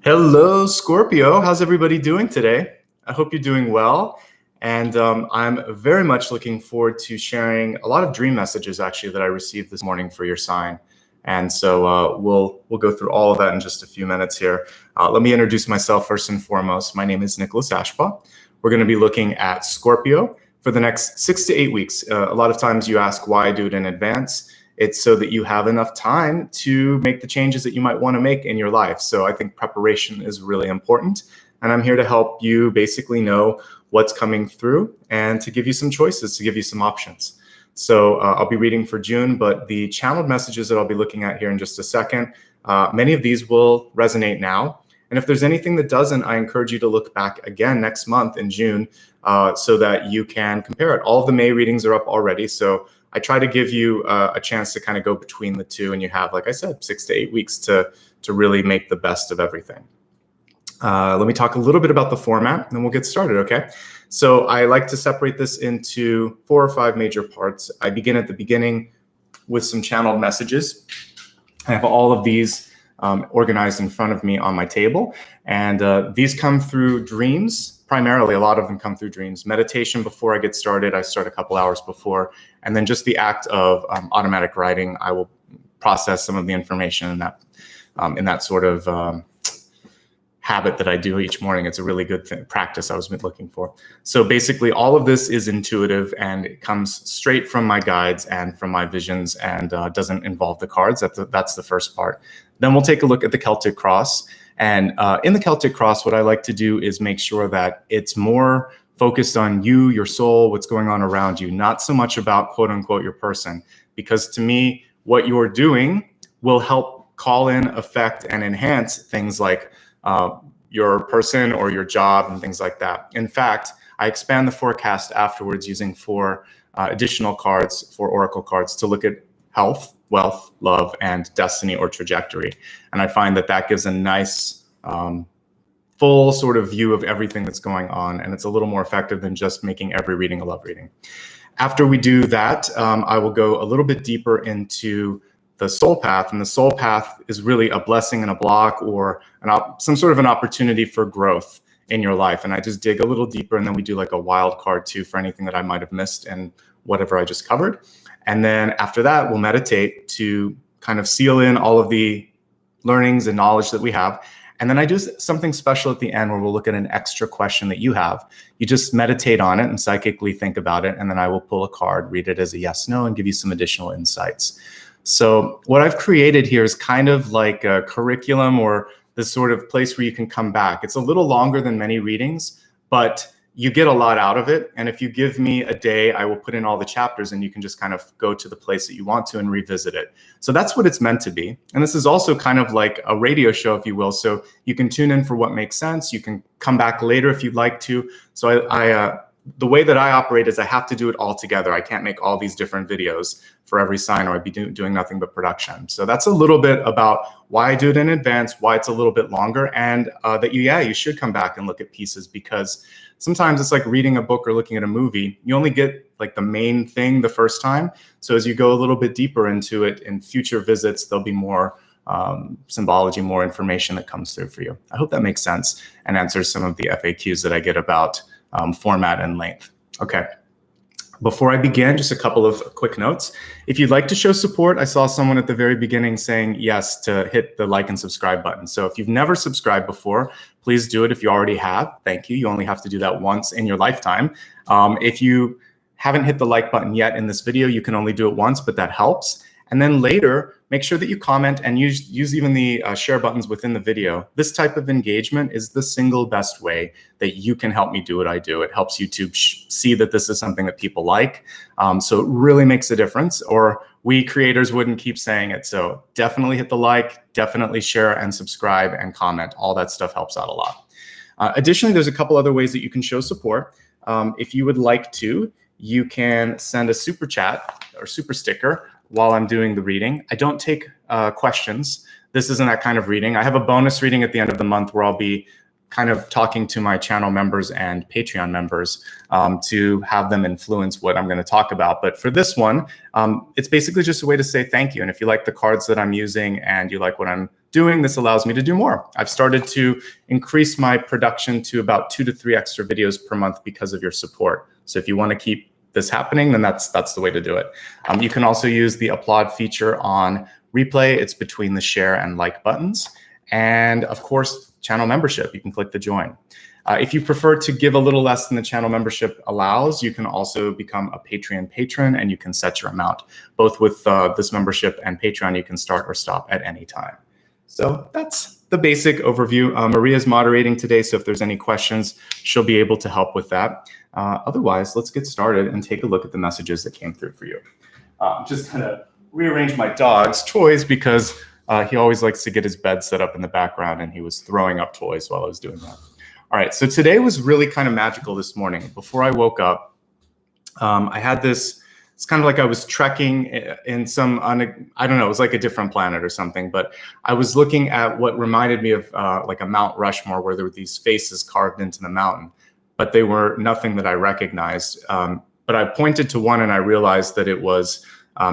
Hello, Scorpio. How's everybody doing today? I hope you're doing well. And I'm very much looking forward to sharing a lot of dream messages actually that I received this morning for your sign. And so we'll go through all of that in just a few minutes here. Let me introduce myself first and foremost. My name is Nicholas Ashbaugh. We're going to be looking at Scorpio for the next 6 to 8 weeks. A lot of times you ask why I do it in advance. It's so that you have enough time to make the changes that you might want to make in your life. So I think preparation is really important. And I'm here to help you basically know what's coming through and to give you some choices, to give you some options. So I'll be reading for June, but the channeled messages that I'll be looking at here in just a second, many of these will resonate now. And if there's anything that doesn't, I encourage you to look back again next month in June so that you can compare it. All of the May readings are up already. So I try to give you a chance to kind of go between the two, and you have, like I said, 6 to 8 weeks to really make the best of everything. Let me talk a little bit about the format, and then we'll get started, okay? So I like to separate this into 4 or 5 major parts. I begin at the beginning with some channeled messages. I have all of these organized in front of me on my table, and these come through dreams. Primarily, a lot of them come through dreams. Meditation before I get started, I start a couple hours before, and then just the act of automatic writing, I will process some of the information in that sort of habit that I do each morning. It's a really good practice I was looking for. So basically, all of this is intuitive, and it comes straight from my guides and from my visions, and doesn't involve the cards. That's the first part. Then we'll take a look at the Celtic Cross. And in the Celtic Cross, what I like to do is make sure that it's more focused on you, your soul, what's going on around you, not so much about quote unquote your person. Because to me, what you're doing will help call in, affect, and enhance things like your person or your job and things like that. In fact, I expand the forecast afterwards using 4 additional cards, 4 oracle cards, to look at health, wealth, love, and destiny or trajectory. And I find that gives a nice full sort of view of everything that's going on. And it's a little more effective than just making every reading a love reading. After we do that, I will go a little bit deeper into the soul path. And the soul path is really a blessing and a block, or some sort of an opportunity for growth in your life. And I just dig a little deeper, and then we do like a wild card too for anything that I might have missed and whatever I just covered. And then after that, we'll meditate to kind of seal in all of the learnings and knowledge that we have. And then I do something special at the end where we'll look at an extra question that you have. You just meditate on it and psychically think about it. And then I will pull a card, read it as a yes, no, and give you some additional insights. So what I've created here is kind of like a curriculum, or this sort of place where you can come back. It's a little longer than many readings, but you get a lot out of it. And if you give me a day, I will put in all the chapters, and you can just kind of go to the place that you want to and revisit it. So that's what it's meant to be. And this is also kind of like a radio show, if you will. So you can tune in for what makes sense. You can come back later if you'd like to. So the way that I operate is I have to do it all together. I can't make all these different videos for every sign, or I'd be doing nothing but production. So that's a little bit about why I do it in advance, why it's a little bit longer, and that you should come back and look at pieces, because sometimes it's like reading a book or looking at a movie. You only get like the main thing the first time. So as you go a little bit deeper into it in future visits, there'll be more symbology, more information that comes through for you. I hope that makes sense and answers some of the FAQs that I get about format and length. Okay. Before I begin, just a couple of quick notes. If you'd like to show support, I saw someone at the very beginning saying yes to hit the like and subscribe button. So if you've never subscribed before, please do it. If you already have, thank you. You only have to do that once in your lifetime. If you haven't hit the like button yet in this video, you can only do it once, but that helps. And then later, make sure that you comment and use even the share buttons within the video. This type of engagement is the single best way that you can help me do what I do. It helps YouTube see that this is something that people like. So it really makes a difference, or we creators wouldn't keep saying it. So definitely hit the like, definitely share and subscribe and comment. All that stuff helps out a lot. Additionally, there's a couple other ways that you can show support. If you would like to, you can send a super chat or super sticker while I'm doing the reading. I don't take questions. This isn't that kind of reading. I have a bonus reading at the end of the month where I'll be kind of talking to my channel members and Patreon members to have them influence what I'm going to talk about. But for this one, it's basically just a way to say thank you. And if you like the cards that I'm using and you like what I'm doing, this allows me to do more. I've started to increase my production to about 2 to 3 extra videos per month because of your support. So if you want to keep this happening, then that's the way to do it. You can also use the applaud feature on replay. It's between the share and like buttons. And of course, channel membership, you can click the join. If you prefer to give a little less than the channel membership allows, you can also become a Patreon patron and you can set your amount. Both with this membership and Patreon, you can start or stop at any time. So that's the basic overview. Maria's moderating today, so if there's any questions, she'll be able to help with that. Otherwise, let's get started and take a look at the messages that came through for you. Just kind of rearrange my dog's toys because he always likes to get his bed set up in the background, and he was throwing up toys while I was doing that. All right, so today was really kind of magical this morning. Before I woke up, I had this, it's kind of like I was trekking in some, I don't know, it was like a different planet or something, but I was looking at what reminded me of like a Mount Rushmore where there were these faces carved into the mountain, but they were nothing that I recognized. But I pointed to one and I realized that it was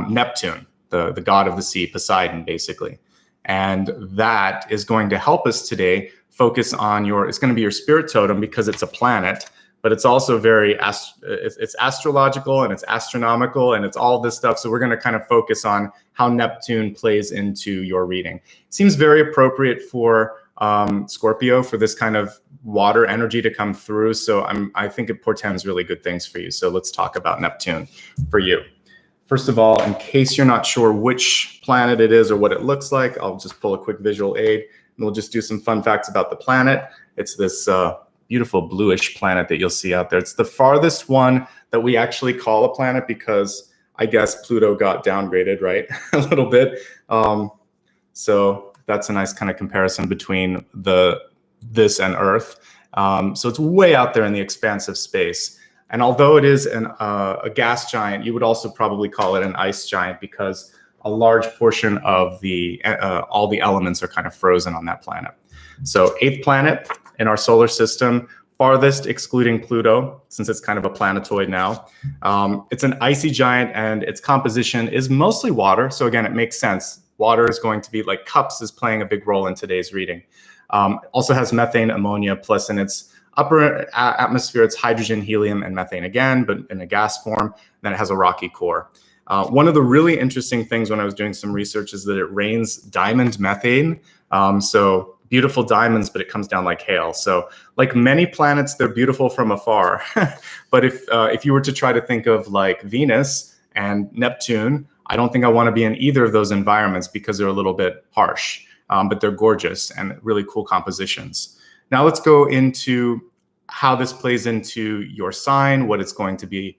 Neptune, the god of the sea, Poseidon, basically. And that is going to help us today focus on it's going to be your spirit totem because it's a planet, but it's also it's astrological and it's astronomical and it's all this stuff. So we're going to kind of focus on how Neptune plays into your reading. It seems very appropriate for Scorpio, for this kind of water energy to come through. So I think it portends really good things for you. So let's talk about Neptune for you. First of all, in case you're not sure which planet it is or what it looks like, I'll just pull a quick visual aid and we'll just do some fun facts about the planet. It's this beautiful bluish planet that you'll see out there. It's the farthest one that we actually call a planet because I guess Pluto got downgraded, right? A little bit. So that's a nice kind of comparison between this and Earth. So it's way out there in the expanse of space. And although it is a gas giant, you would also probably call it an ice giant because a large portion of all the elements are kind of frozen on that planet. So 8th planet in our solar system, farthest excluding Pluto, since it's kind of a planetoid now. It's an icy giant and its composition is mostly water. So again, it makes sense. Water is going to be like cups is playing a big role in today's reading. Also has methane, ammonia, plus in its upper atmosphere, it's hydrogen, helium, and methane again, but in a gas form. Then it has a rocky core. One of the really interesting things when I was doing some research is that it rains diamond methane. So beautiful diamonds, but it comes down like hail. So like many planets, they're beautiful from afar. But if you were to try to think of like Venus and Neptune, I don't think I want to be in either of those environments because they're a little bit harsh, but they're gorgeous and really cool compositions. Now let's go into how this plays into your sign, what it's going to be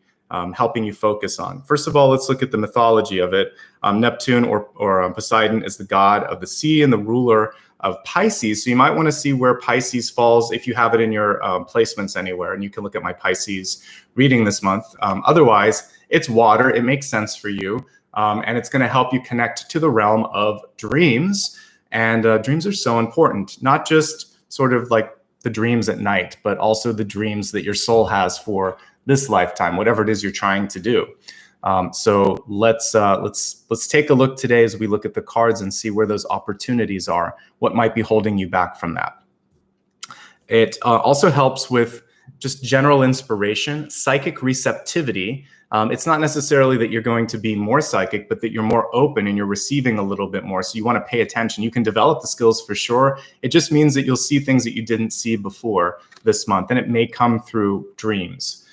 helping you focus on. First of all, let's look at the mythology of it. Neptune or Poseidon is the god of the sea and the ruler of Pisces. So you might want to see where Pisces falls if you have it in your placements anywhere. And you can look at my Pisces reading this month. Otherwise, it's water. It makes sense for you. And it's going to help you connect to the realm of dreams. And dreams are so important, not just sort of like the dreams at night, but also the dreams that your soul has for this lifetime, whatever it is you're trying to do. So let's take a look today as we look at the cards and see where those opportunities are, what might be holding you back from that. It also helps with just general inspiration, psychic receptivity. It's not necessarily that you're going to be more psychic, but that you're more open and you're receiving a little bit more. So you want to pay attention. You can develop the skills for sure. It just means that you'll see things that you didn't see before this month, and it may come through dreams.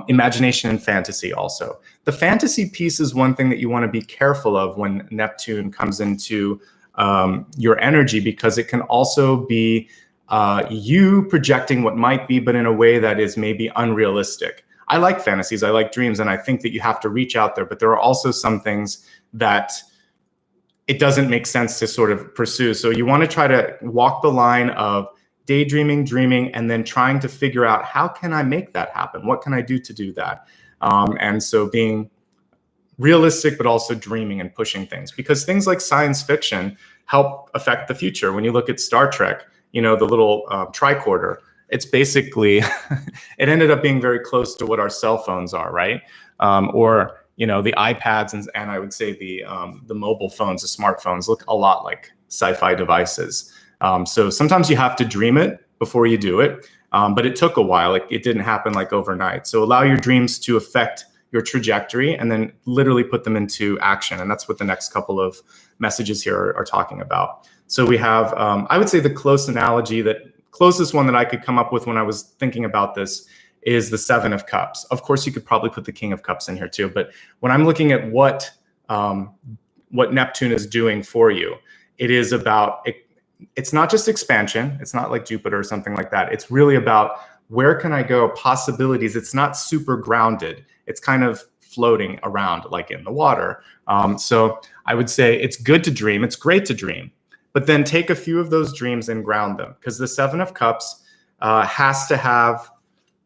Imagination and fantasy also. The fantasy piece is one thing that you want to be careful of when Neptune comes into your energy, because it can also be you projecting what might be, but in a way that is maybe unrealistic. I like fantasies, I like dreams, and I think that you have to reach out there, but there are also some things that it doesn't make sense to sort of pursue. So you want to try to walk the line of daydreaming, dreaming, and then trying to figure out, how can I make that happen? What can I do to do that? And so being realistic, but also dreaming and pushing things, because things like science fiction help affect the future. When you look at Star Trek, the little tricorder. It's basically, it ended up being very close to what our cell phones are, right? Or the iPads and I would say the mobile phones, the smartphones look a lot like sci-fi devices. So sometimes you have to dream it before you do it, but it took a while. It didn't happen like overnight. So allow your dreams to affect your trajectory and then literally put them into action. And that's what the next couple of messages here are talking about. So we have, I would say the closest one that I could come up with when I was thinking about this is the Seven of Cups. Of course, you could probably put the King of Cups in here too. But when I'm looking at what Neptune is doing for you, it is about, it's not just expansion. It's not like Jupiter or something like that. It's really about where can I go, possibilities. It's not super grounded. It's kind of floating around like in the water. So I would say it's good to dream. It's great to dream. But then take a few of those dreams and ground them, because the Seven of Cups has to have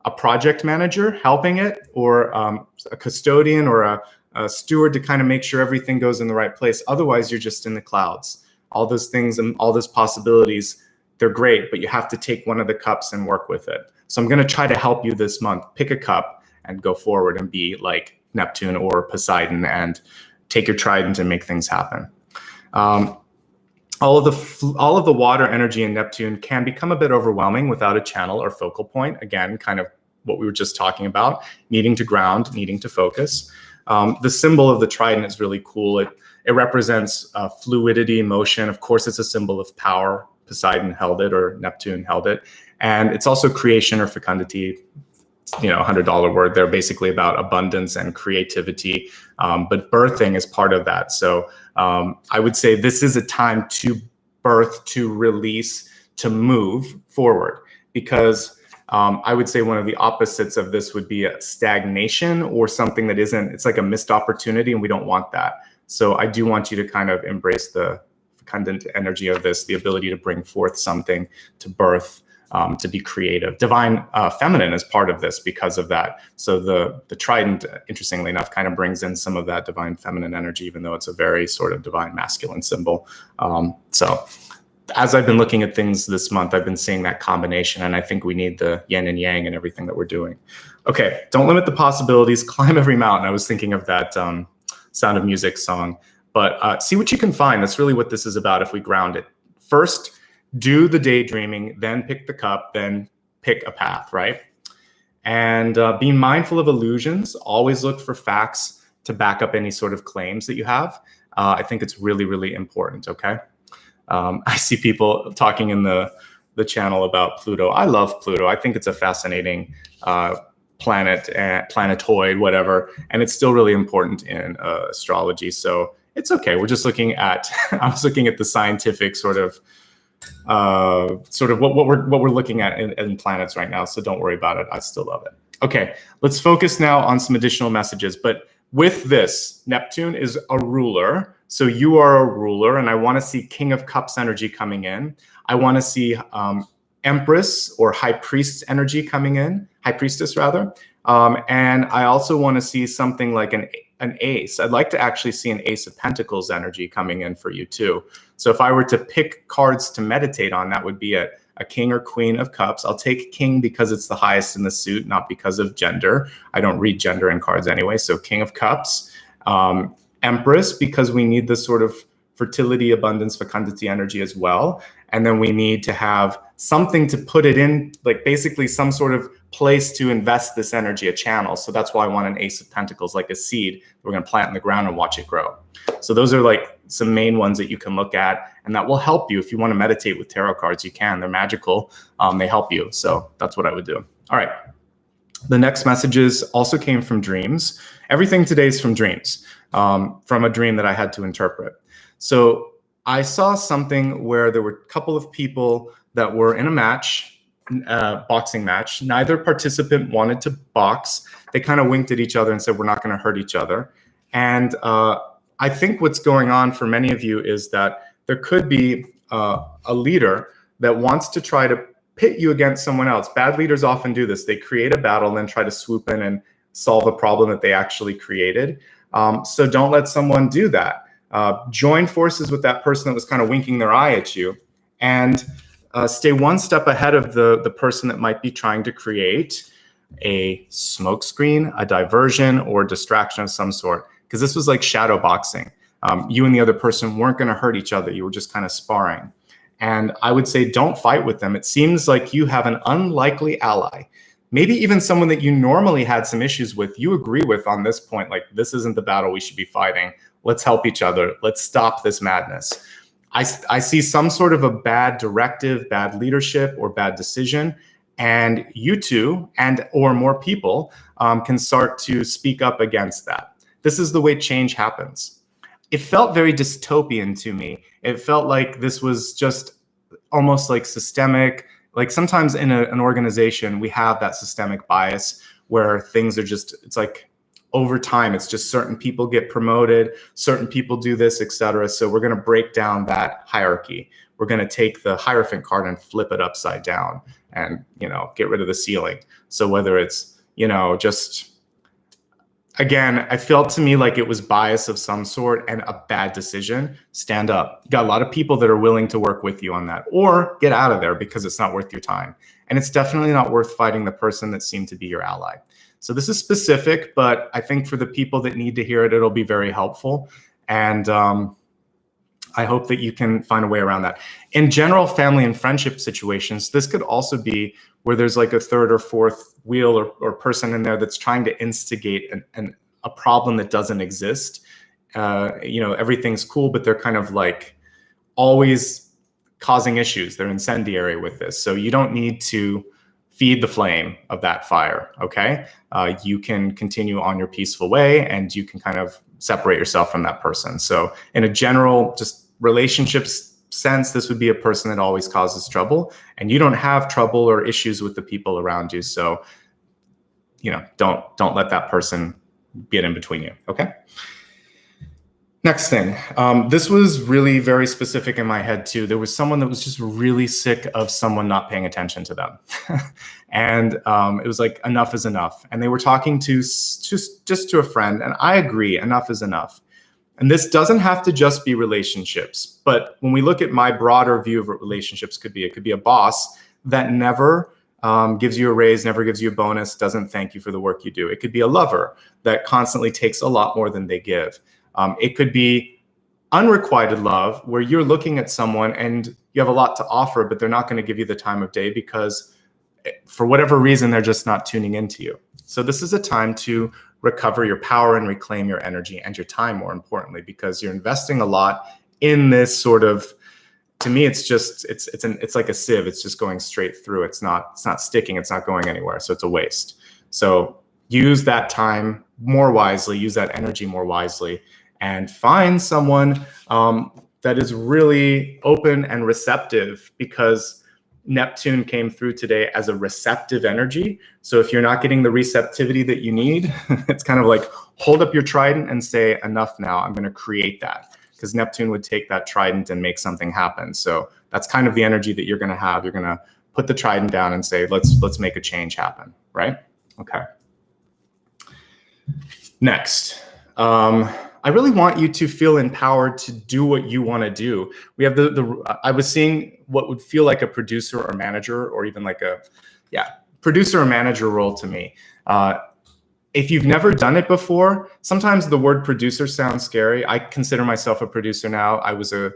a project manager helping it, or a custodian or a steward to kind of make sure everything goes in the right place. Otherwise, you're just in the clouds. All those things and all those possibilities, they're great, but you have to take one of the cups and work with it. So I'm going to try to help you this month. Pick a cup and go forward and be like Neptune or Poseidon and take your trident and make things happen. All of the water energy in Neptune can become a bit overwhelming without a channel or focal point. Again, kind of what we were just talking about, needing to ground, needing to focus. The symbol of the trident is really cool. It represents fluidity, motion. Of course, it's a symbol of power. Poseidon held it, or Neptune held it. And it's also creation or fecundity. $100 word. They're basically about abundance and creativity, but birthing is part of that. So I would say this is a time to birth, to release, to move forward, because I would say one of the opposites of this would be a stagnation or something that isn't, it's like a missed opportunity, and we don't want that. So I do want you to kind of embrace the fecundant energy of this, the ability to bring forth something, to birth, to be creative. Divine feminine is part of this because of that. So the trident, interestingly enough, kind of brings in some of that divine feminine energy, even though it's a very sort of divine masculine symbol. So as I've been looking at things this month, I've been seeing that combination, and I think we need the yin and yang in everything that we're doing. Okay, don't limit the possibilities, climb every mountain. I was thinking of that Sound of Music song, but see what you can find. That's really what this is about if we ground it. First, do the daydreaming, then pick the cup, then pick a path, right? And being mindful of illusions, always look for facts to back up any sort of claims that you have. I think it's really, really important, okay? I see people talking in the channel about Pluto. I love Pluto. I think it's a fascinating planet, planetoid, whatever, and it's still really important in astrology. So it's okay. We're just looking at, I was looking at the scientific sort of what we're looking at in planets right now. So don't worry about it. I still love it. Okay, let's focus now on some additional messages. But with this, Neptune is a ruler. So you are a ruler, and I want to see King of Cups energy coming in. I want to see Empress or High Priest energy coming in, High Priestess rather. And I also want to see something like an ace. I'd like to actually see an Ace of Pentacles energy coming in for you too. So if I were to pick cards to meditate on, that would be a King or Queen of Cups. I'll take King because it's the highest in the suit, not because of gender. I don't read gender in cards anyway. So King of Cups. Empress, because we need this sort of fertility, abundance, fecundity energy as well. And then we need to have something to put it in, like basically some sort of place to invest this energy, a channel. So that's why I want an Ace of Pentacles, like a seed we're going to plant in the ground and watch it grow. So those are like some main ones that you can look at, and that will help you. If you want to meditate with tarot cards, you can. They're magical. They help you. So that's what I would do. All right. The next messages also came from dreams. Everything today is from dreams, from a dream that I had to interpret. So I saw something where there were a couple of people that were in a match, boxing match. Neither participant wanted to box. They kind of winked at each other and said, we're not going to hurt each other. And I think what's going on for many of you is that there could be a leader that wants to try to pit you against someone else. Bad leaders often do this. They create a battle and then try to swoop in and solve a problem that they actually created. So don't let someone do that. Join forces with that person that was kind of winking their eye at you, and stay one step ahead of the person that might be trying to create a smokescreen, a diversion, or distraction of some sort. Because this was like shadow boxing. You and the other person weren't going to hurt each other. You were just kind of sparring. And I would say don't fight with them. It seems like you have an unlikely ally. Maybe even someone that you normally had some issues with, you agree with on this point, like this isn't the battle we should be fighting. Let's help each other. Let's stop this madness. I see some sort of a bad directive, bad leadership, or bad decision. And you two and or more people can start to speak up against that. This is the way change happens. It felt very dystopian to me. It felt like this was just almost like systemic. Like sometimes in an organization, we have that systemic bias where things are just, it's like over time, it's just certain people get promoted, certain people do this, etc. So we're going to break down that hierarchy. We're going to take the Hierophant card and flip it upside down and, get rid of the ceiling. So whether it's, just, again, I felt to me like it was bias of some sort and a bad decision. Stand up. You got a lot of people that are willing to work with you on that, or get out of there because it's not worth your time. And it's definitely not worth fighting the person that seemed to be your ally. So this is specific, but I think for the people that need to hear it, it'll be very helpful. And I hope that you can find a way around that. In general, family and friendship situations, this could also be where there's like a third or fourth wheel or person in there that's trying to instigate a problem that doesn't exist. Everything's cool, but they're kind of like always causing issues. They're incendiary with this. So you don't need to feed the flame of that fire, okay? You can continue on your peaceful way and you can kind of separate yourself from that person. So in a general, just relationships sense, this would be a person that always causes trouble, and you don't have trouble or issues with the people around you. So, don't let that person get in between you, okay? Next thing, this was really very specific in my head too. There was someone that was just really sick of someone not paying attention to them. And it was like, enough is enough. And they were talking to just to a friend, and I agree, enough is enough. And this doesn't have to just be relationships, but when we look at my broader view of what relationships could be, it could be a boss that never gives you a raise, never gives you a bonus, doesn't thank you for the work you do. It could be a lover that constantly takes a lot more than they give. It could be unrequited love where you're looking at someone and you have a lot to offer, but they're not going to give you the time of day because for whatever reason, they're just not tuning into you. So this is a time to recover your power and reclaim your energy and your time, more importantly, because you're investing a lot in this sort of, to me, it's like a sieve. It's just going straight through. It's not sticking. It's not going anywhere. So it's a waste. So use that time more wisely, use that energy more wisely, and find someone that is really open and receptive, because Neptune came through today as a receptive energy. So if you're not getting the receptivity that you need, it's kind of like hold up your trident and say, enough now, I'm going to create that. Because Neptune would take that trident and make something happen. So that's kind of the energy that you're going to have. You're going to put the trident down and say, let's make a change happen, right? Okay. Next, I really want you to feel empowered to do what you want to do. We have I was seeing what would feel like a producer or manager, or even like producer or manager role to me. If you've never done it before, sometimes the word producer sounds scary. I consider myself a producer now. I was a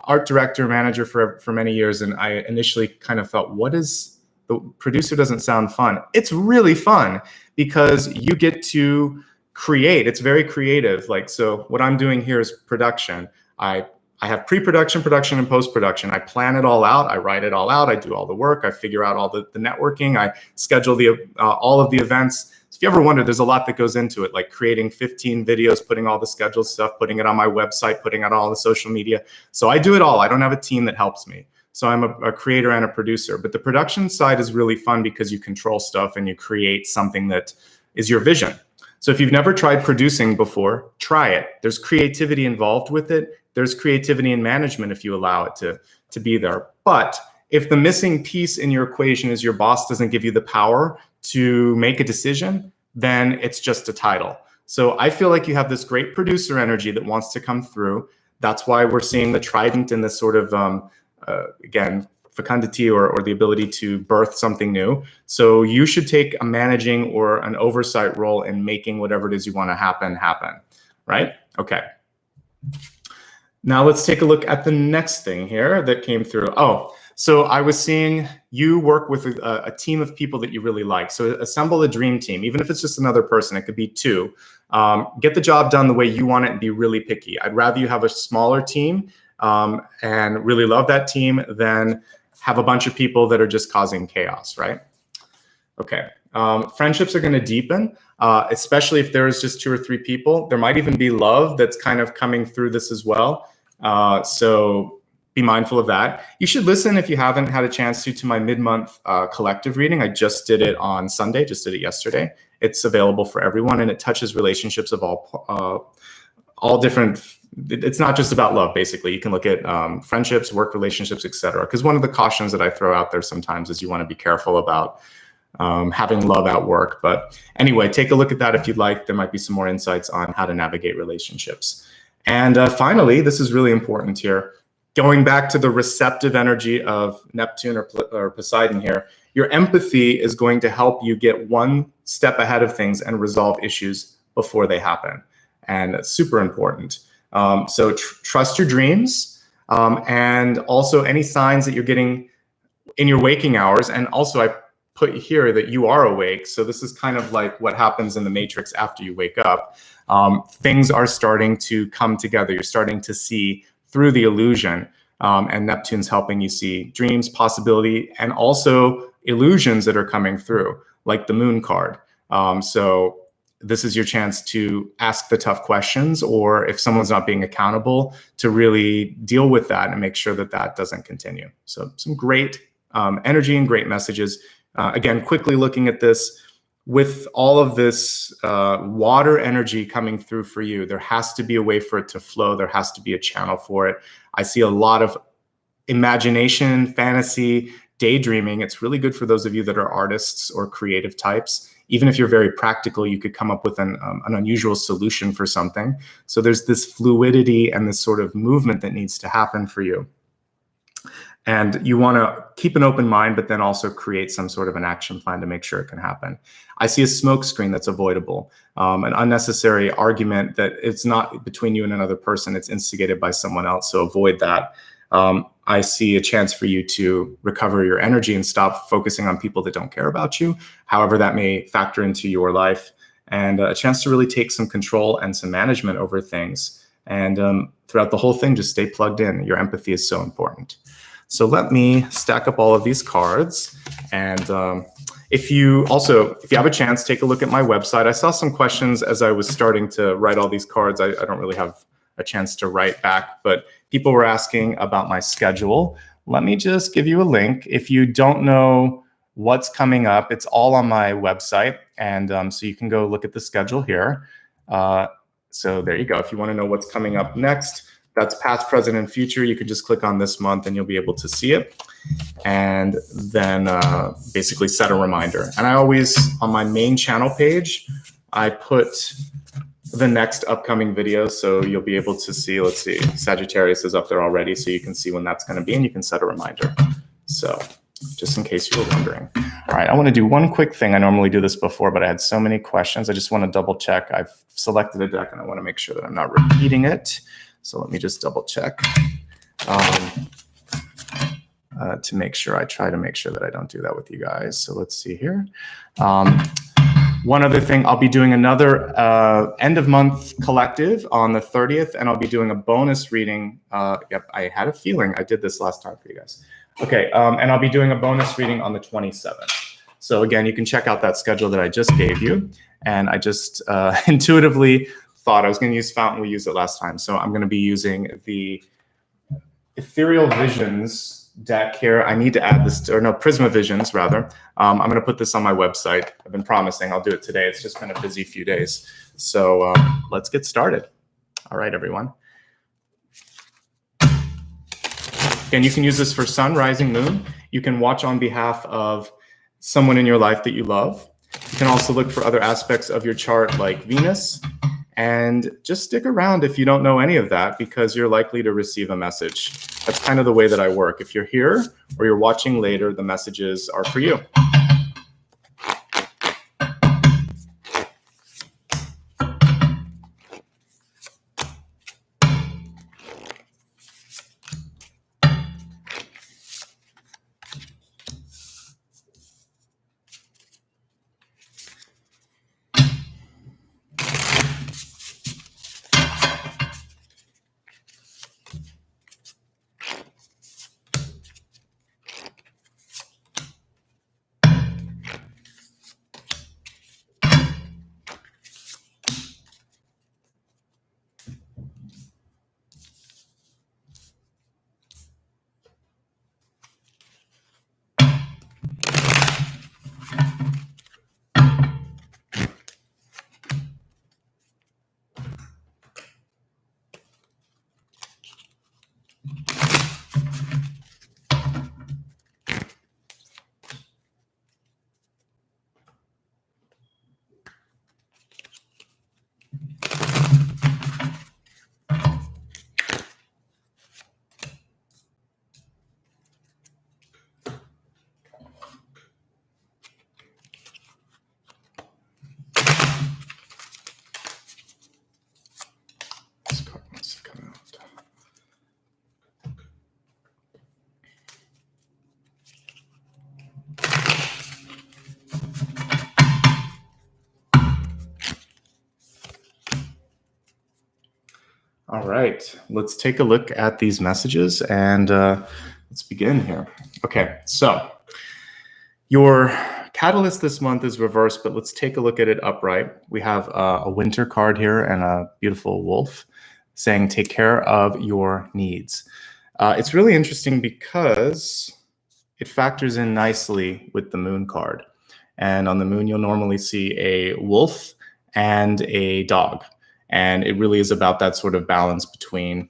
art director, manager for many years, and I initially kind of felt, the producer doesn't sound fun. It's really fun because you get to create. It's very creative. Like, so what I'm doing here is production. I have pre-production, production, and post-production. I plan it all out. I write it all out. I do all the work. I figure out all the networking. I schedule all of the events. So if you ever wonder, there's a lot that goes into it, like creating 15 videos, putting all the scheduled stuff, putting it on my website, putting it on all the social media. So I do it all. I don't have a team that helps me. So I'm a creator and a producer. But the production side is really fun because you control stuff and you create something that is your vision. So if you've never tried producing before, try it. There's creativity involved with it. There's creativity in management if you allow it to be there. But if the missing piece in your equation is your boss doesn't give you the power to make a decision, then it's just a title. So I feel like you have this great producer energy that wants to come through. That's why we're seeing the trident in this sort of, again, fecundity or the ability to birth something new. So you should take a managing or an oversight role in making whatever it is you want to happen, right? Okay. Now let's take a look at the next thing here that came through. Oh, so I was seeing you work with a team of people that you really like. So assemble a dream team, even if it's just another person, it could be two. Get the job done the way you want it and be really picky. I'd rather you have a smaller team and really love that team than have a bunch of people that are just causing chaos, right? Okay. Friendships are going to deepen, especially if there's just 2 or 3 people. There might even be love that's kind of coming through this as well. So be mindful of that. You should listen, if you haven't had a chance to my mid-month collective reading. I just did it on Sunday, just did it yesterday. It's available for everyone, and it touches relationships of all different. It's not just about love, basically. You can look at friendships, work relationships, etc. Because one of the cautions that I throw out there sometimes is you want to be careful about having love at work. But anyway, take a look at that if you'd like. There might be some more insights on how to navigate relationships. And finally, this is really important here. Going back to the receptive energy of Neptune or Poseidon here, your empathy is going to help you get one step ahead of things and resolve issues before they happen. And that's super important. So trust your dreams, and also any signs that you're getting in your waking hours. And also I put here that you are awake. So this is kind of like what happens in the Matrix after you wake up. Things are starting to come together. You're starting to see through the illusion, and Neptune's helping you see dreams, possibility, and also illusions that are coming through, like the Moon card. So this is your chance to ask the tough questions, or if someone's not being accountable, to really deal with that and make sure that that doesn't continue. So some great energy and great messages. Again, quickly looking at this, with all of this water energy coming through for you, there has to be a way for it to flow. There has to be a channel for it. I see a lot of imagination, fantasy, daydreaming. It's really good for those of you that are artists or creative types. Even if you're very practical, you could come up with an unusual solution for something. So there's this fluidity and this sort of movement that needs to happen for you. And you want to keep an open mind, but then also create some sort of an action plan to make sure it can happen. I see a smoke screen that's avoidable, an unnecessary argument that it's not between you and another person, it's instigated by someone else, so avoid that. I see a chance for you to recover your energy and stop focusing on people that don't care about you, however that may factor into your life, and a chance to really take some control and some management over things. And throughout the whole thing, just stay plugged in. Your empathy is so important. So let me stack up all of these cards. And if you have a chance, take a look at my website. I saw some questions as I was starting to write all these cards. I don't really have a chance to write back, but people were asking about my schedule. Let me just give you a link. If you don't know what's coming up, it's all on my website. And so you can go look at the schedule here. So there you go. If you want to know what's coming up next, that's past, present, and future. You can just click on this month and you'll be able to see it. And then basically set a reminder. And I always, on my main channel page, I put the next upcoming video. So you'll be able to see, let's see, Sagittarius is up there already. So you can see when that's going to be and you can set a reminder. So just in case you were wondering. All right, I want to do one quick thing. I normally do this before, but I had so many questions. I just want to double check. I've selected a deck and I want to make sure that I'm not repeating it. So let me just double check to make sure. I try to make sure that I don't do that with you guys. So let's see here. One other thing, I'll be doing another end of month collective on the 30th, and I'll be doing a bonus reading. Yep, I had a feeling I did this last time for you guys. Okay, and I'll be doing a bonus reading on the 27th. So again, you can check out that schedule that I just gave you. And I just intuitively thought I was going to use Fountain. We used it last time. So I'm going to be using the Ethereal Visions deck here. I need to add this, or no, Prisma Visions rather. I'm going to put this on my website. I've been promising I'll do it today. It's just been a busy few days. So let's get started. All right, everyone. Again, you can use this for sun, rising, moon. You can watch on behalf of someone in your life that you love. You can also look for other aspects of your chart like Venus. And just stick around if you don't know any of that, because you're likely to receive a message. That's kind of the way that I work. If you're here or you're watching later, the messages are for you. All right, let's take a look at these messages and let's begin here. Okay, so your catalyst this month is reversed, but let's take a look at it upright. We have a winter card here and a beautiful wolf saying, take care of your needs. It's really interesting because it factors in nicely with the moon card. And on the moon, you'll normally see a wolf and a dog. And it really is about that sort of balance between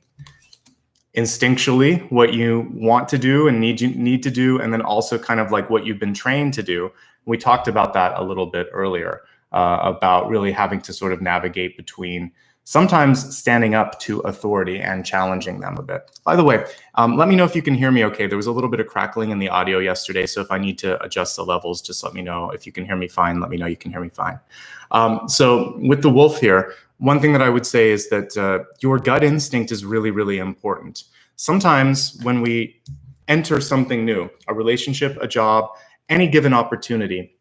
instinctually what you want to do and need to do, and then also kind of like what you've been trained to do. We talked about that a little bit earlier, about really having to sort of navigate between sometimes standing up to authority and challenging them a bit. By the way, let me know if you can hear me okay. There was a little bit of crackling in the audio yesterday, so if I need to adjust the levels, just let me know. If you can hear me fine, let me know you can hear me fine. So with the wolf here, one thing that I would say is that your gut instinct is really, really important. Sometimes when we enter something new, a relationship, a job, any given opportunity,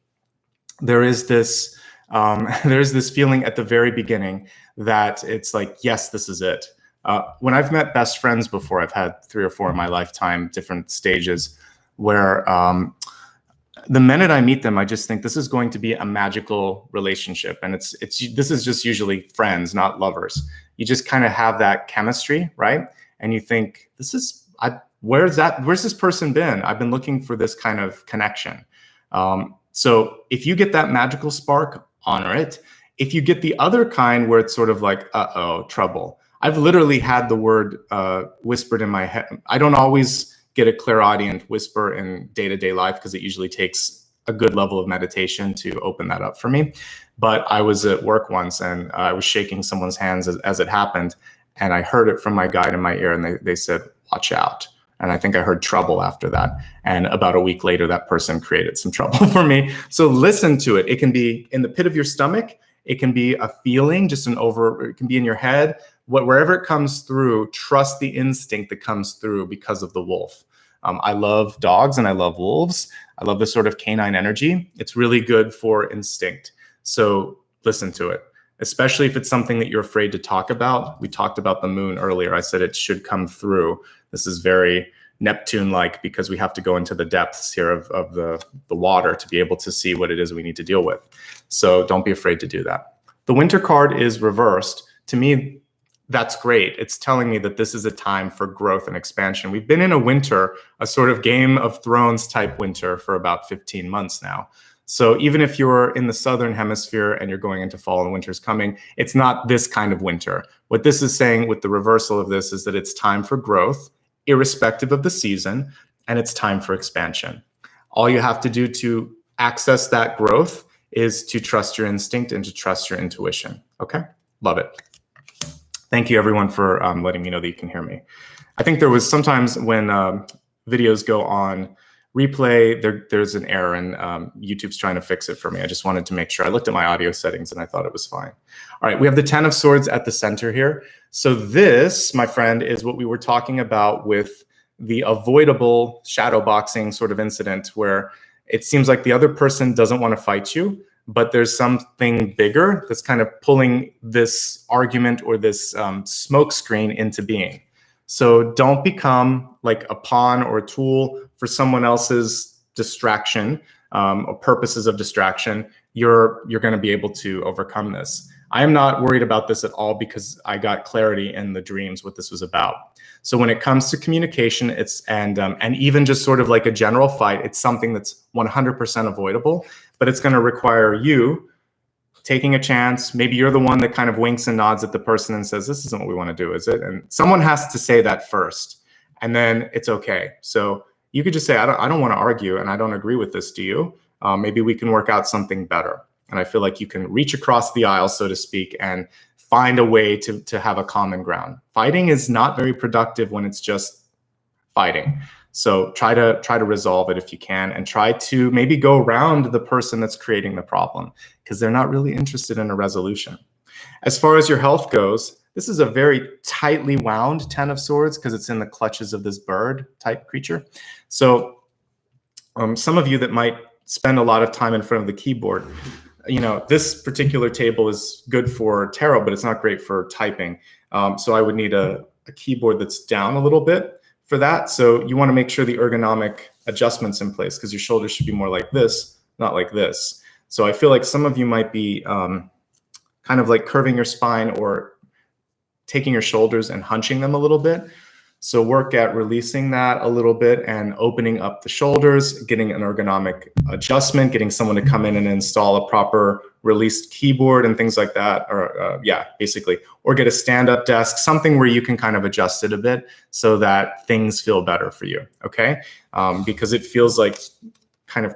there is this feeling at the very beginning that it's like, yes, this is it. When I've met best friends before, I've had 3 or 4 in my lifetime, different stages, where the minute I meet them, I just think this is going to be a magical relationship. And this is just usually friends, not lovers. You just kind of have that chemistry, right? And you think, where's this person been? I've been looking for this kind of connection. So if you get that magical spark, honor it. If you get the other kind where it's sort of like, uh-oh, trouble. I've literally had the word whispered in my head. I don't always get a clairaudient whisper in day-to-day life because it usually takes a good level of meditation to open that up for me. But I was at work once and I was shaking someone's hands as it happened. And I heard it from my guide in my ear and they said, watch out. And I think I heard trouble after that. And about a week later, that person created some trouble for me. So listen to it. It can be in the pit of your stomach. It can be a feeling, it can be in your head. Wherever it comes through, trust the instinct that comes through because of the wolf. I love dogs and I love wolves. I love this sort of canine energy. It's really good for instinct. So listen to it, especially if it's something that you're afraid to talk about. We talked about the moon earlier. I said it should come through. This is very Neptune-like because we have to go into the depths here of the water to be able to see what it is we need to deal with. So don't be afraid to do that. The winter card is reversed. To me, that's great. It's telling me that this is a time for growth and expansion. We've been in a winter, a sort of Game of Thrones type winter for about 15 months now. So even if you're in the southern hemisphere and you're going into fall and winter's coming, it's not this kind of winter. What this is saying with the reversal of this is that it's time for growth, irrespective of the season, and it's time for expansion. All you have to do to access that growth is to trust your instinct and to trust your intuition, okay? Love it. Thank you, everyone, for letting me know that you can hear me. I think there was sometimes when videos go on replay, there's an error, and YouTube's trying to fix it for me. I just wanted to make sure. I looked at my audio settings, and I thought it was fine. All right, we have the 10 of Swords at the center here. So this, my friend, is what we were talking about with the avoidable shadow boxing sort of incident, where it seems like the other person doesn't want to fight you, but there's something bigger that's kind of pulling this argument or this smoke screen into being. So don't become like a pawn or a tool for someone else's distraction or purposes of distraction. You're going to be able to overcome this. I am not worried about this at all because I got clarity in the dreams what this was about. So when it comes to communication, and even just sort of like a general fight, it's something that's 100% avoidable, but it's going to require you taking a chance. Maybe you're the one that kind of winks and nods at the person and says, this isn't what we want to do, is it? And someone has to say that first, and then it's okay. So you could just say, I don't want to argue, and I don't agree with this, do you? Maybe we can work out something better. And I feel like you can reach across the aisle, so to speak, and find a way to have a common ground. Fighting is not very productive when it's just fighting. So try to resolve it if you can, and try to maybe go around the person that's creating the problem, because they're not really interested in a resolution. As far as your health goes, this is a very tightly wound 10 of Swords because it's in the clutches of this bird type creature. So some of you that might spend a lot of time in front of the keyboard, this particular table is good for tarot, but it's not great for typing. So I would need a keyboard that's down a little bit for that. So you want to make sure the ergonomic adjustment's in place, because your shoulders should be more like this, not like this. So I feel like some of you might be kind of like curving your spine or taking your shoulders and hunching them a little bit. So work at releasing that a little bit and opening up the shoulders, getting an ergonomic adjustment, getting someone to come in and install a proper released keyboard and things like that. Or basically, or get a stand-up desk, something where you can kind of adjust it a bit so that things feel better for you, okay? Because it feels like kind of,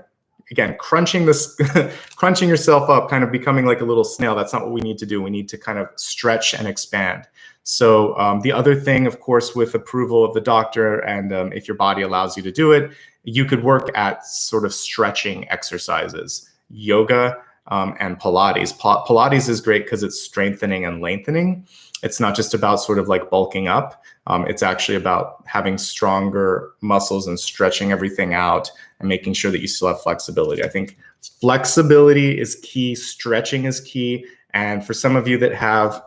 again, crunching yourself up, kind of becoming like a little snail. That's not what we need to do. We need to kind of stretch and expand. So the other thing, of course, with approval of the doctor, and if your body allows you to do it, you could work at sort of stretching exercises, yoga and Pilates. Pilates is great because it's strengthening and lengthening. It's not just about sort of like bulking up. It's actually about having stronger muscles and stretching everything out and making sure that you still have flexibility. I think flexibility is key, stretching is key. And for some of you that have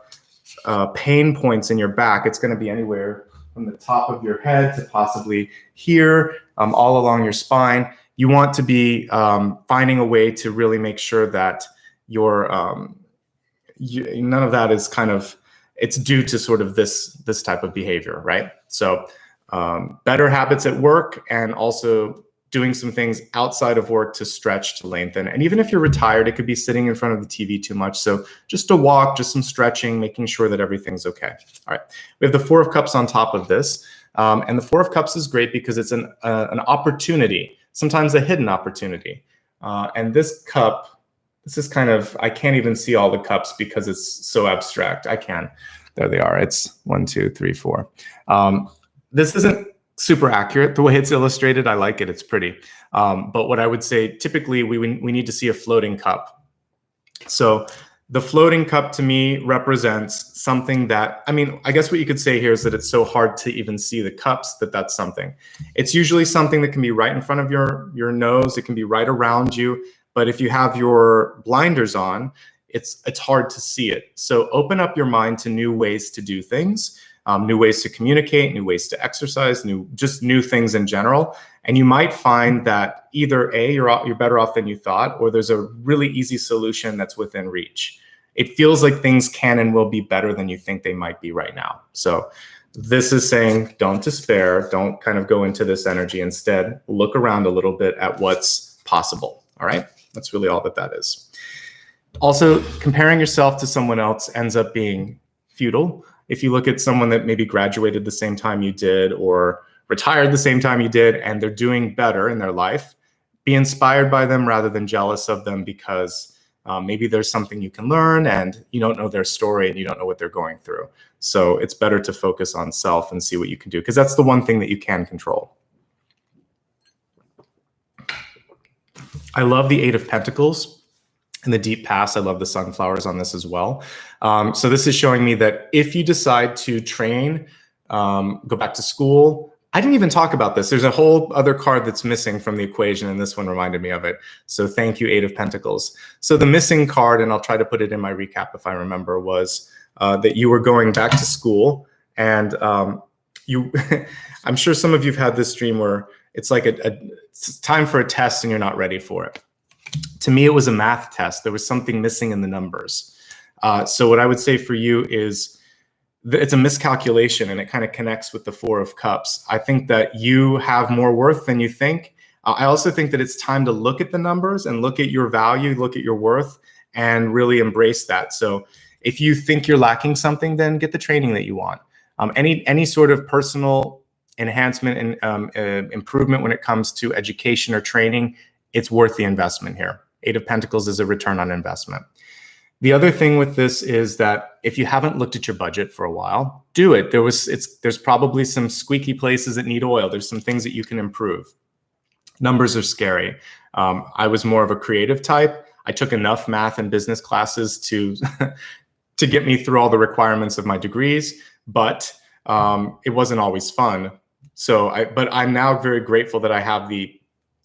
pain points in your back, it's going to be anywhere from the top of your head to possibly here, all along your spine. You want to be finding a way to really make sure that your none of that is kind of, it's due to sort of this type of behavior, right? So better habits at work, and also doing some things outside of work to stretch, to lengthen. And even if you're retired, it could be sitting in front of the TV too much. So just a walk, just some stretching, making sure that everything's okay. All right, we have the Four of Cups on top of this. And the Four of Cups is great because it's an opportunity, sometimes a hidden opportunity. And this cup, this is kind of, I can't even see all the cups because it's so abstract. I can. There they are. It's 1, 2, 3, 4. This isn't super accurate the way it's illustrated. I like it. It's pretty. But what I would say, typically, we need to see a floating cup. So the floating cup to me represents something that, I mean, I guess what you could say here is that it's so hard to even see the cups that's something. It's usually something that can be right in front of your nose. It can be right around you. But if you have your blinders on, it's hard to see it. So open up your mind to new ways to do things, new ways to communicate, new ways to exercise, just new things in general. And you might find that either A, you're better off than you thought, or there's a really easy solution that's within reach. It feels like things can and will be better than you think they might be right now. So this is saying, don't despair, don't kind of go into this energy. Instead, look around a little bit at what's possible. All right, that's really all that is. Also, comparing yourself to someone else ends up being futile. If you look at someone that maybe graduated the same time you did or retired the same time you did, and they're doing better in their life, be inspired by them rather than jealous of them, because Maybe there's something you can learn and you don't know their story and you don't know what they're going through. So it's better to focus on self and see what you can do, because that's the one thing that you can control. I love the Eight of Pentacles and the deep past. I love the sunflowers on this as well. So this is showing me that if you decide to train, go back to school, I didn't even talk about this. There's a whole other card that's missing from the equation, and this one reminded me of it. So thank you, Eight of Pentacles. So the missing card, and I'll try to put it in my recap if I remember, was that you were going back to school, and I'm sure some of you've had this dream where it's like it's time for a test and you're not ready for it. To me, it was a math test. There was something missing in the numbers. So what I would say for you is, it's a miscalculation, and it kind of connects with the Four of Cups. I think that you have more worth than you think. I also think that it's time to look at the numbers and look at your value, look at your worth, and really embrace that. So if you think you're lacking something, then get the training that you want. Any sort of personal enhancement and improvement when it comes to education or training, it's worth the investment here. Eight of Pentacles is a return on investment. The other thing with this is that if you haven't looked at your budget for a while, do it. There's probably some squeaky places that need oil. There's some things that you can improve. Numbers are scary. I was more of a creative type. I took enough math and business classes to to get me through all the requirements of my degrees, but it wasn't always fun. But I'm now very grateful that I have the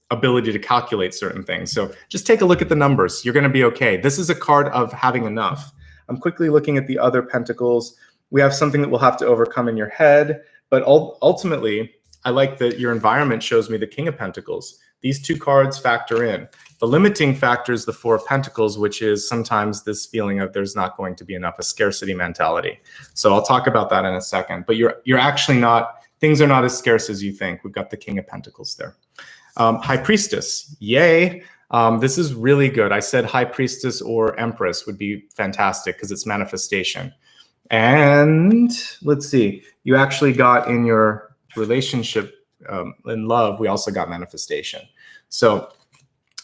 ability to calculate certain things. So just take a look at the numbers. You're going to be okay. This is a card of having enough. I'm quickly looking at the other pentacles. We have something that we'll have to overcome in your head, but ultimately, I like that your environment shows me the King of Pentacles. These two cards factor in. The limiting factor is the Four of Pentacles, which is sometimes this feeling of there's not going to be enough, a scarcity mentality. So I'll talk about that in a second, but you're actually not, things are not as scarce as you think. We've got the King of Pentacles there. High Priestess, yay. This is really good. I said High Priestess or Empress would be fantastic because it's manifestation. And let's see, you actually got in your relationship, in love, we also got manifestation. So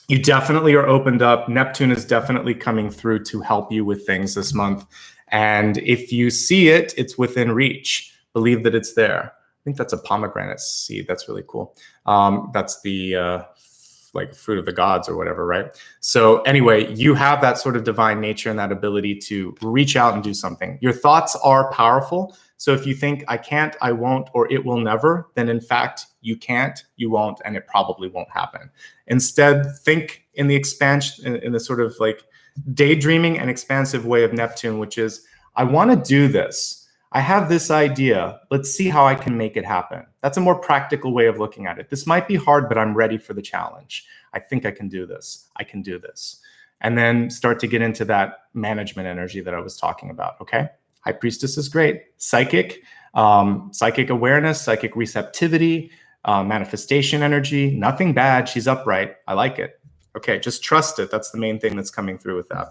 you definitely are opened up. Neptune is definitely coming through to help you with things this month. And if you see it, it's within reach. Believe that it's there. I think that's a pomegranate seed. That's really cool. That's the like fruit of the gods or whatever, right? So anyway, you have that sort of divine nature and that ability to reach out and do something. Your thoughts are powerful. So if you think I can't, I won't, or it will never, then in fact, you can't, you won't, and it probably won't happen. Instead, think in the expansion, in the sort of like daydreaming and expansive way of Neptune, which is, I want to do this. I have this idea. Let's see how I can make it happen. That's a more practical way of looking at it. This might be hard, but I'm ready for the challenge. I think I can do this. I can do this. And then start to get into that management energy that I was talking about, okay? High Priestess is great. Psychic, psychic awareness, psychic receptivity, manifestation energy, nothing bad. She's upright. I like it. Okay, just trust it. That's the main thing that's coming through with that.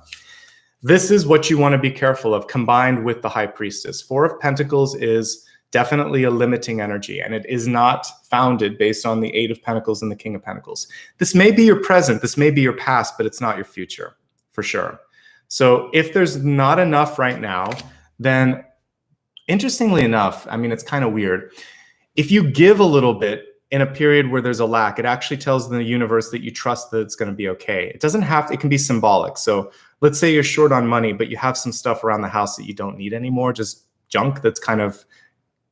This is what you want to be careful of combined with the High Priestess. Four of Pentacles is definitely a limiting energy, and it is not founded based on the Eight of Pentacles and the King of Pentacles. This may be your present, this may be your past, but it's not your future, for sure. So if there's not enough right now, then interestingly enough, I mean, it's kind of weird. If you give a little bit in a period where there's a lack, it actually tells the universe that you trust that it's going to be okay. It doesn't have to, it can be symbolic. So let's say you're short on money, but you have some stuff around the house that you don't need anymore, just junk that's kind of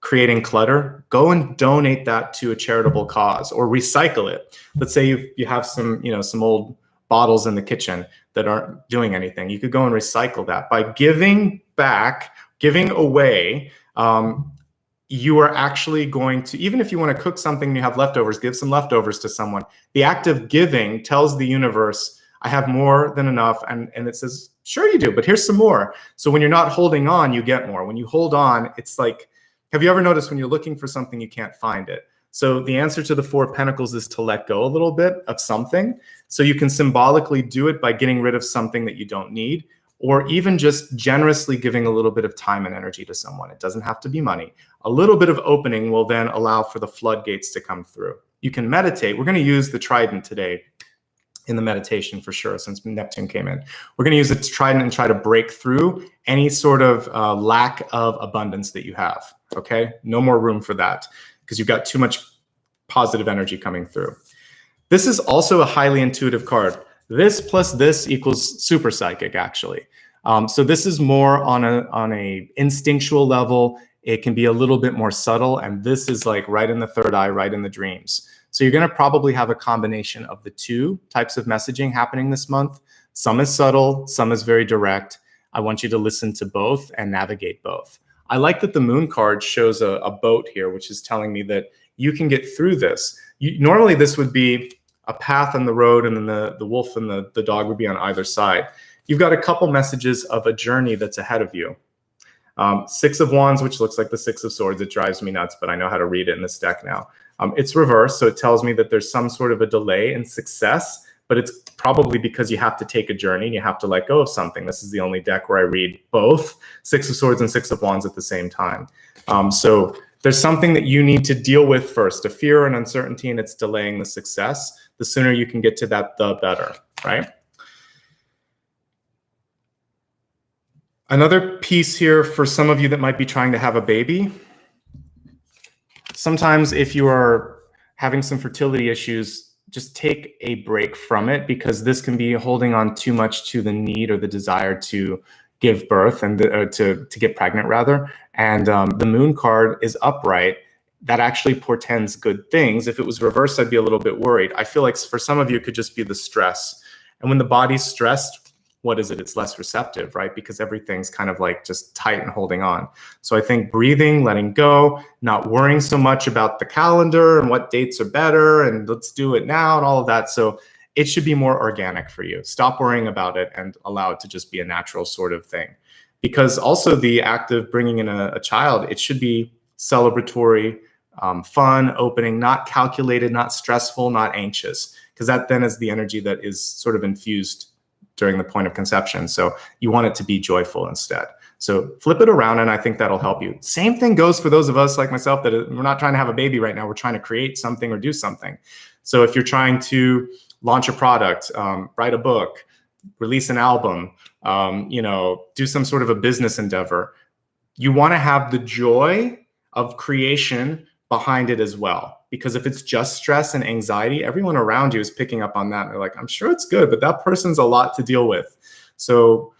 creating clutter. Go and donate that to a charitable cause or recycle it. Let's say you have some, some old bottles in the kitchen that aren't doing anything. You could go and recycle that. By giving back, giving away, you are actually going to, even if you want to cook something and you have leftovers, give some leftovers to someone. The act of giving tells the universe, I have more than enough. And it says, sure you do, but here's some more. So when you're not holding on, you get more. When you hold on, it's like, have you ever noticed when you're looking for something, you can't find it? So the answer to the Four of Pentacles is to let go a little bit of something. So you can symbolically do it by getting rid of something that you don't need, or even just generously giving a little bit of time and energy to someone. It doesn't have to be money. A little bit of opening will then allow for the floodgates to come through. You can meditate. We're going to use the trident today. in the meditation for sure, since Neptune came in. We're going to use the trident and try to break through any sort of lack of abundance that you have, okay? No more room for that because you've got too much positive energy coming through. This is also a highly intuitive card. This plus this equals super psychic, actually. So this is more on a instinctual level. It can be a little bit more subtle, and this is like right in the third eye, right in the dreams. So you're going to probably have a combination of the two types of messaging happening this month. Some is subtle, some is very direct. I want you to listen to both and navigate both. I like that the moon card shows a boat here, which is telling me that you can get through this. Normally this would be a path on the road, and then the wolf and the dog would be on either side. You've got a couple messages of a journey that's ahead of you. Six of Wands, which looks like the Six of Swords. It drives me nuts, but I know how to read it in this deck now. It's reversed, so it tells me that there's some sort of a delay in success, but it's probably because you have to take a journey and you have to let go of something. This is the only deck where I read both Six of Swords and Six of Wands at the same time. So there's something that you need to deal with first, a fear and uncertainty, and it's delaying the success. The sooner you can get to that, the better, right? Another piece here for some of you that might be trying to have a baby. Sometimes if you are having some fertility issues, just take a break from it, because this can be holding on too much to the need or the desire to give birth and to get pregnant rather. And the moon card is upright. That actually portends good things. If it was reversed, I'd be a little bit worried. I feel like for some of you, it could just be the stress. And when the body's stressed, what is it? It's less receptive, right? Because everything's kind of like just tight and holding on. So I think breathing, letting go, not worrying so much about the calendar and what dates are better and let's do it now and all of that. So it should be more organic for you. Stop worrying about it and allow it to just be a natural sort of thing. Because also the act of bringing in a child, it should be celebratory, fun, opening, not calculated, not stressful, not anxious, because that then is the energy that is sort of infused during the point of conception. So you want it to be joyful instead. So flip it around, and I think that'll help you. Same thing goes for those of us like myself that we're not trying to have a baby right now. We're trying to create something or do something. So if you're trying to launch a product, write a book, release an album, do some sort of a business endeavor, you want to have the joy of creation behind it as well. Because if it's just stress and anxiety, everyone around you is picking up on that. And they're like, I'm sure it's good, but that person's a lot to deal with. So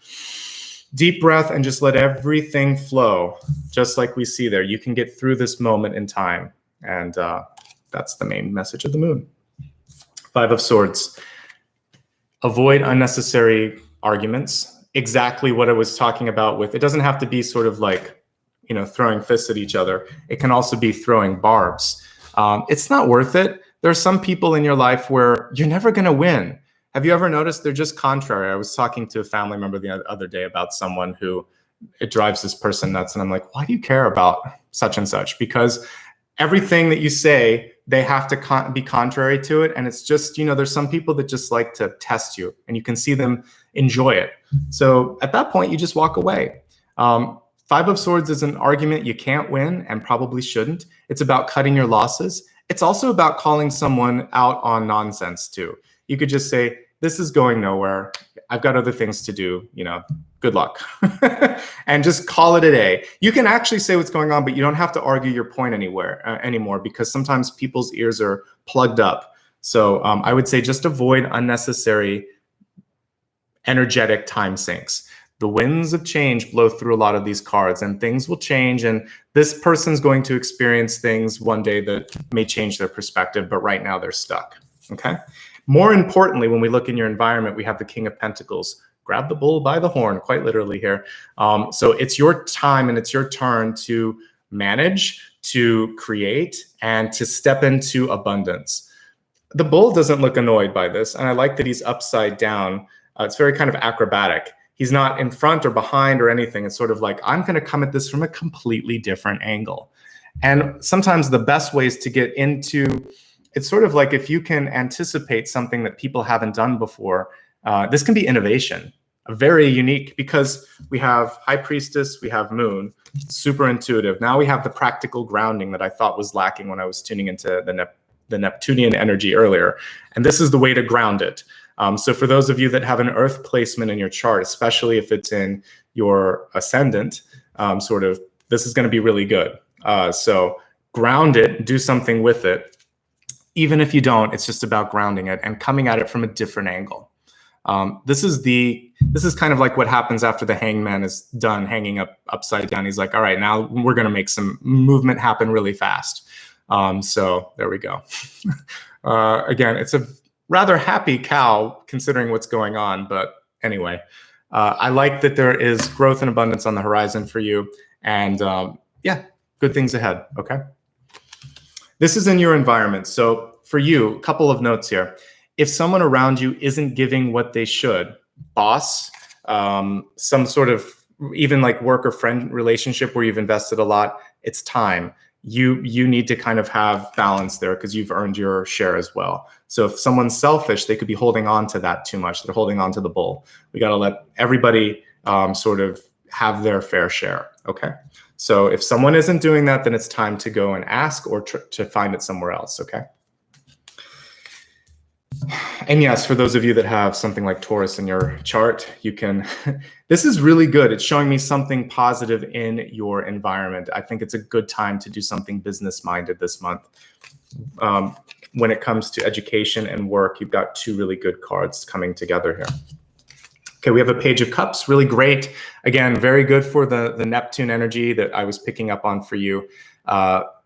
deep breath and just let everything flow, just like we see there. You can get through this moment in time. And that's the main message of the moon. Five of Swords. Avoid unnecessary arguments. Exactly what I was talking about with, it doesn't have to be sort of like, throwing fists at each other. It can also be throwing barbs. It's not worth it. There are some people in your life where you're never going to win. Have you ever noticed they're just contrary? I was talking to a family member the other day about someone who, it drives this person nuts. And I'm like, why do you care about such and such? Because everything that you say, they have to be contrary to it. And it's just, there's some people that just like to test you, and you can see them enjoy it. So at that point, you just walk away. Five of Swords is an argument you can't win and probably shouldn't. It's about cutting your losses. It's also about calling someone out on nonsense too. You could just say, this is going nowhere. I've got other things to do, good luck. And just call it a day. You can actually say what's going on, but you don't have to argue your point anymore, because sometimes people's ears are plugged up. So I would say just avoid unnecessary energetic time sinks. The winds of change blow through a lot of these cards, and things will change. And this person's going to experience things one day that may change their perspective, but right now they're stuck, okay? More importantly, when we look in your environment, we have the King of Pentacles. Grab the bull by the horn, quite literally here. So it's your time and it's your turn to manage, to create, and to step into abundance. The bull doesn't look annoyed by this, and I like that he's upside down. It's very kind of acrobatic. He's not in front or behind or anything. It's sort of like, I'm going to come at this from a completely different angle. And sometimes the best ways to get into, it's sort of like if you can anticipate something that people haven't done before, this can be innovation, very unique, because we have High Priestess, we have Moon, super intuitive. Now we have the practical grounding that I thought was lacking when I was tuning into the Neptunian energy earlier. And this is the way to ground it. So for those of you that have an Earth placement in your chart, especially if it's in your ascendant, this is going to be really good. So ground it, do something with it. Even if you don't, it's just about grounding it and coming at it from a different angle. This is kind of like what happens after the hangman is done hanging upside down. He's like, all right, now we're going to make some movement happen really fast. So there we go. Again, it's a rather happy cow considering what's going on. But anyway, I like that there is growth and abundance on the horizon for you. And yeah, good things ahead. Okay. This is in your environment. So for you, a couple of notes here. If someone around you isn't giving what they should, boss, some sort of even like work or friend relationship where you've invested a lot, it's time. You need to kind of have balance there because you've earned your share as well. So if someone's selfish, they could be holding on to that too much. They're holding on to the bull. We got to let everybody sort of have their fair share. Okay. So if someone isn't doing that, then it's time to go and ask or to find it somewhere else. Okay. And yes, for those of you that have something like Taurus in your chart, you can, this is really good. It's showing me something positive in your environment. I think it's a good time to do something business-minded this month. When it comes to education and work, you've got two really good cards coming together here. Okay, we have a Page of Cups, really great. Again, very good for the Neptune energy that I was picking up on for you.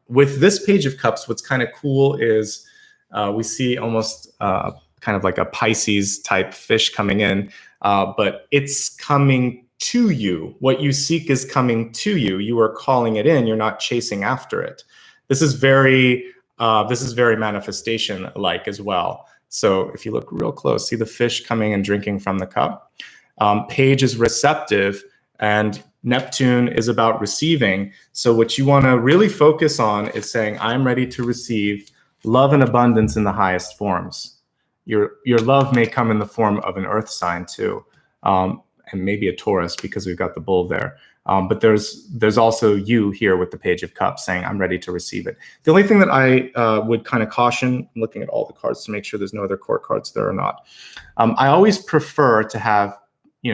With this Page of Cups, what's kind of cool is we see almost kind of like a Pisces type fish coming in, but it's coming to you. What you seek is coming to you. You are calling it in. You're not chasing after it. This is very manifestation-like as well. So if you look real close, see the fish coming and drinking from the cup. Page is receptive, and Neptune is about receiving. So what you want to really focus on is saying, I'm ready to receive love and abundance in the highest forms. Your love may come in the form of an earth sign too, and maybe a Taurus because we've got the bull there. But there's also you here with the Page of Cups saying, I'm ready to receive it. The only thing that I would kind of caution, I'm looking at all the cards to make sure there's no other court cards there or not. I always prefer to have,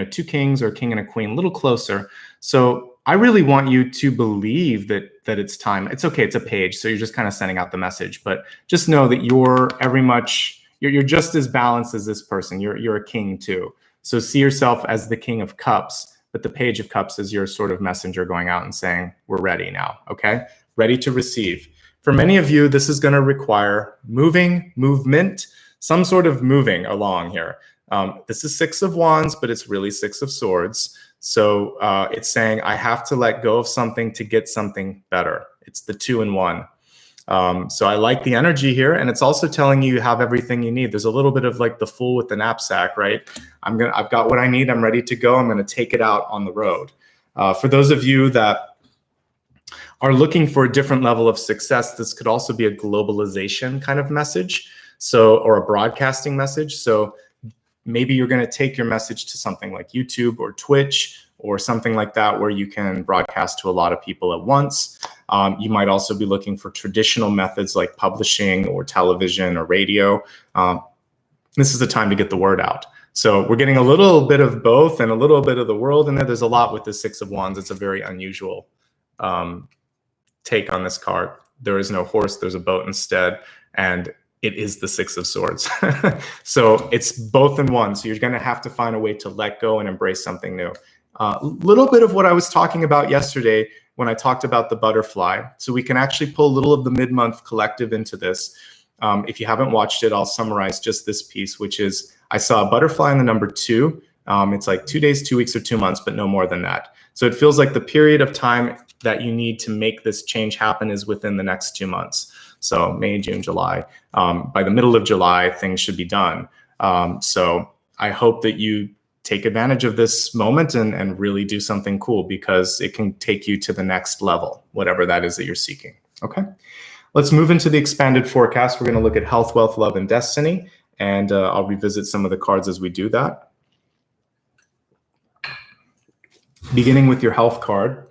two kings or a king and a queen a little closer. So I really want you to believe that it's time. It's okay. It's a page. So you're just kind of sending out the message, but just know that you're just as balanced as this person. You're a king too. So see yourself as the King of Cups, but the Page of Cups is your sort of messenger going out and saying, we're ready now. Okay. Ready to receive. For many of you, this is going to require movement, some sort of moving along here. This is Six of Wands, but it's really Six of Swords. So it's saying I have to let go of something to get something better. It's the 2 in 1. So I like the energy here, and it's also telling you have everything you need. There's a little bit of like the fool with the knapsack, right? I've got what I need. I'm ready to go. I'm going to take it out on the road. For those of you that are looking for a different level of success, this could also be a globalization kind of message. Or a broadcasting message. So maybe you're going to take your message to something like YouTube or Twitch or something like that, where you can broadcast to a lot of people at once. You might also be looking for traditional methods like publishing or television or radio. This is the time to get the word out. So we're getting a little bit of both and a little bit of the world in there. There's a lot with the Six of Wands. It's a very unusual take on this card. There is no horse, there's a boat instead. And it is the Six of Swords. So it's both in one. So you're going to have to find a way to let go and embrace something new. Little bit of what I was talking about yesterday when I talked about the butterfly. So we can actually pull a little of the mid-month collective into this. If you haven't watched it, I'll summarize just this piece, which is I saw a butterfly in the number 2. It's like 2 days, 2 weeks, or 2 months, but no more than that. So it feels like the period of time that you need to make this change happen is within the next 2 months. So May, June, July. By the middle of July, things should be done. So I hope that you take advantage of this moment and really do something cool, because it can take you to the next level, whatever that is that you're seeking. Okay, let's move into the expanded forecast. We're going to look at health, wealth, love, and destiny. And I'll revisit some of the cards as we do that. Beginning with your health card.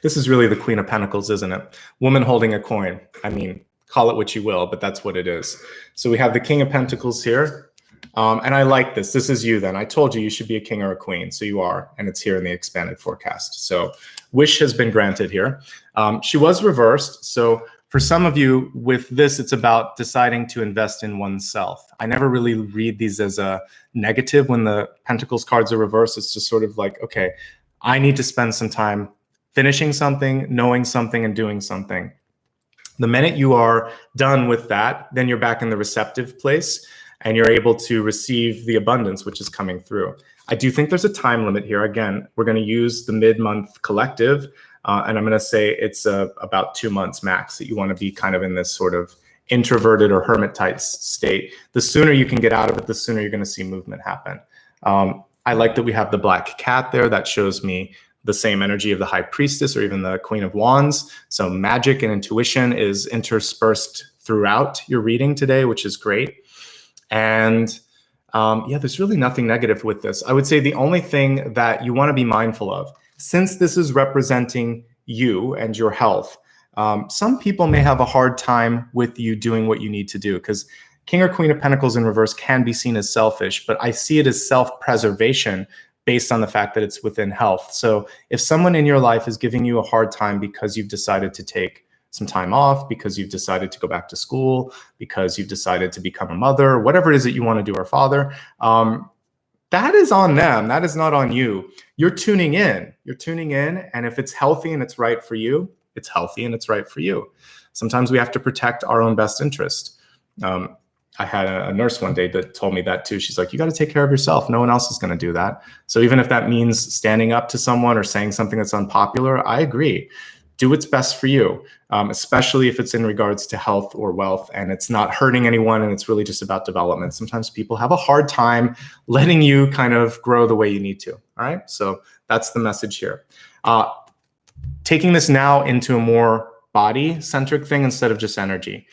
This is really the Queen of Pentacles, isn't it? Woman holding a coin. I mean, call it what you will, but that's what it is. So we have the King of Pentacles here. And I like this. This is you then. I told you should be a king or a queen. So you are. And it's here in the expanded forecast. So wish has been granted here. She was reversed. So for some of you with this, it's about deciding to invest in oneself. I never really read these as a negative when the Pentacles cards are reversed. It's just sort of like, okay, I need to spend some time finishing something, knowing something, and doing something. The minute you are done with that, then you're back in the receptive place and you're able to receive the abundance which is coming through. I do think there's a time limit here. Again, we're going to use the mid-month collective, and I'm going to say it's about 2 months max that you want to be kind of in this sort of introverted or hermit type state. The sooner you can get out of it, the sooner you're going to see movement happen. I like that we have the black cat there. That shows me the same energy of the high priestess or even the queen of wands. So magic and intuition is interspersed throughout your reading today, which is great. And yeah, there's really nothing negative with this. I would say the only thing that you want to be mindful of, since this is representing you and your health, some people may have a hard time with you doing what you need to do, because King or Queen of Pentacles in reverse can be seen as selfish, but I see it as self-preservation based on the fact that it's within health. So if someone in your life is giving you a hard time because you've decided to take some time off, because you've decided to go back to school, because you've decided to become a mother, whatever it is that you want to do, or father, that is on them. That is not on you. You're tuning in. You're tuning in. And if it's healthy and it's right for you, it's healthy and it's right for you. Sometimes we have to protect our own best interest. I had a nurse one day that told me that too. She's like, you got to take care of yourself. No one else is going to do that. So even if that means standing up to someone or saying something that's unpopular, I agree. Do what's best for you, especially if it's in regards to health or wealth and it's not hurting anyone and it's really just about development. Sometimes people have a hard time letting you kind of grow the way you need to. All right. So that's the message here. Taking this now into a more body-centric thing instead of just energy.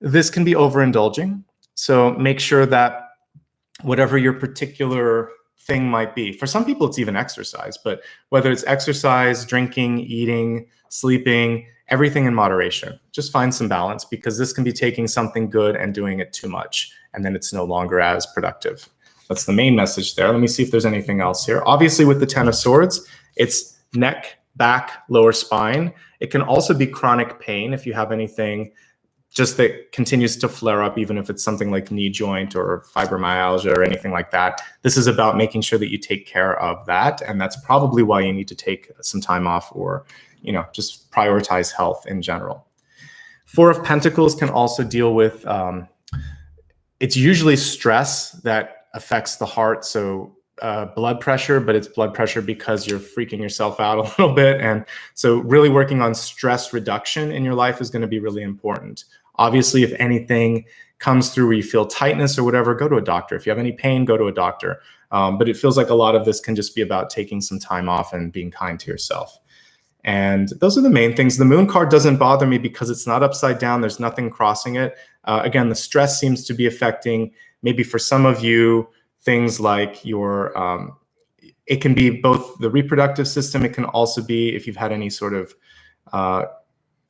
This can be overindulging. So make sure that whatever your particular thing might be, for some people it's even exercise, but whether it's exercise, drinking, eating, sleeping, everything in moderation. Just find some balance, because this can be taking something good and doing it too much, and then it's no longer as productive. That's the main message there. Let me see if there's anything else here. Obviously with the Ten of Swords, it's neck, back, lower spine. It can also be chronic pain if you have anything just that continues to flare up, even if it's something like knee joint or fibromyalgia or anything like that. This is about making sure that you take care of that. And that's probably why you need to take some time off, or, you know, just prioritize health in general. Four of Pentacles can also deal with, it's usually stress that affects the heart. So blood pressure, but it's blood pressure because you're freaking yourself out a little bit. And so really working on stress reduction in your life is going to be really important. Obviously, if anything comes through where you feel tightness or whatever, go to a doctor. If you have any pain, go to a doctor. But it feels like a lot of this can just be about taking some time off and being kind to yourself. And those are the main things. The Moon card doesn't bother me because it's not upside down. There's nothing crossing it. Again, the stress seems to be affecting, maybe for some of you, things like your, it can be both the reproductive system. It can also be if you've had any sort of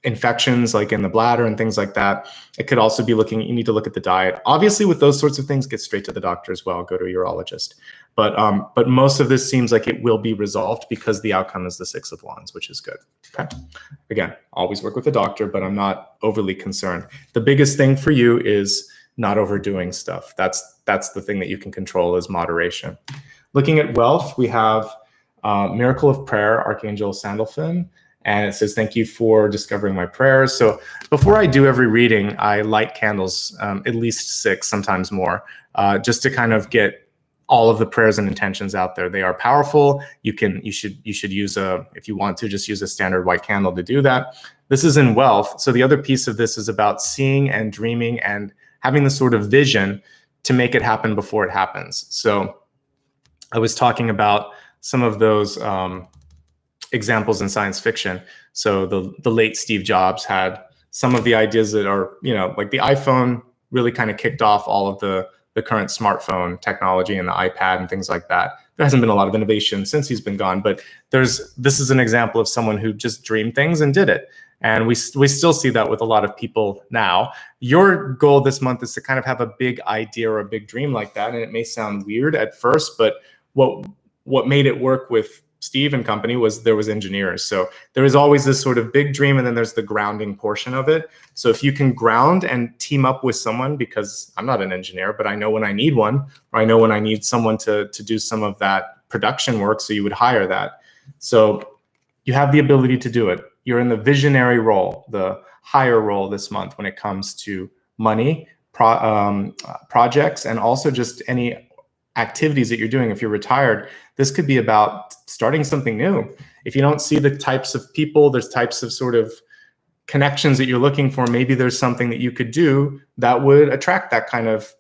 infections like in the bladder and things like that. It could also be looking, you need to look at the diet. Obviously with those sorts of things, get straight to the doctor as well, go to a urologist. But most of this seems like it will be resolved because the outcome is the Six of Wands, which is good. Okay. Again, always work with a doctor, but I'm not overly concerned. The biggest thing for you is not overdoing stuff. That's the thing that you can control, is moderation. Looking at wealth, we have Miracle of Prayer, Archangel Sandalphon. And it says, thank you for discovering my prayers. So before I do every reading, I light candles, at least 6, sometimes more, just to kind of get all of the prayers and intentions out there. They are powerful. You should use if you want to, just use a standard white candle to do that. This is in wealth. So the other piece of this is about seeing and dreaming and having the sort of vision to make it happen before it happens. So I was talking about some of those examples in science fiction. So the late Steve Jobs had some of the ideas that are, like the iPhone really kind of kicked off all of the current smartphone technology and the iPad and things like that. There hasn't been a lot of innovation since he's been gone, but this is an example of someone who just dreamed things and did it. And we still see that with a lot of people now. Your goal this month is to kind of have a big idea or a big dream like that. And it may sound weird at first, but what made it work with Steve and company was there was engineers. So there is always this sort of big dream, and then there's the grounding portion of it. So if you can ground and team up with someone, because I'm not an engineer, but I know when I need one, or I know when I need someone to do some of that production work, so you would hire that. So you have the ability to do it. You're in the visionary role, the higher role this month when it comes to money, projects, and also just any activities that you're doing. If you're retired, this could be about starting something new. If you don't see the types of people, there's types of sort of connections that you're looking for, maybe there's something that you could do that would attract that kind of,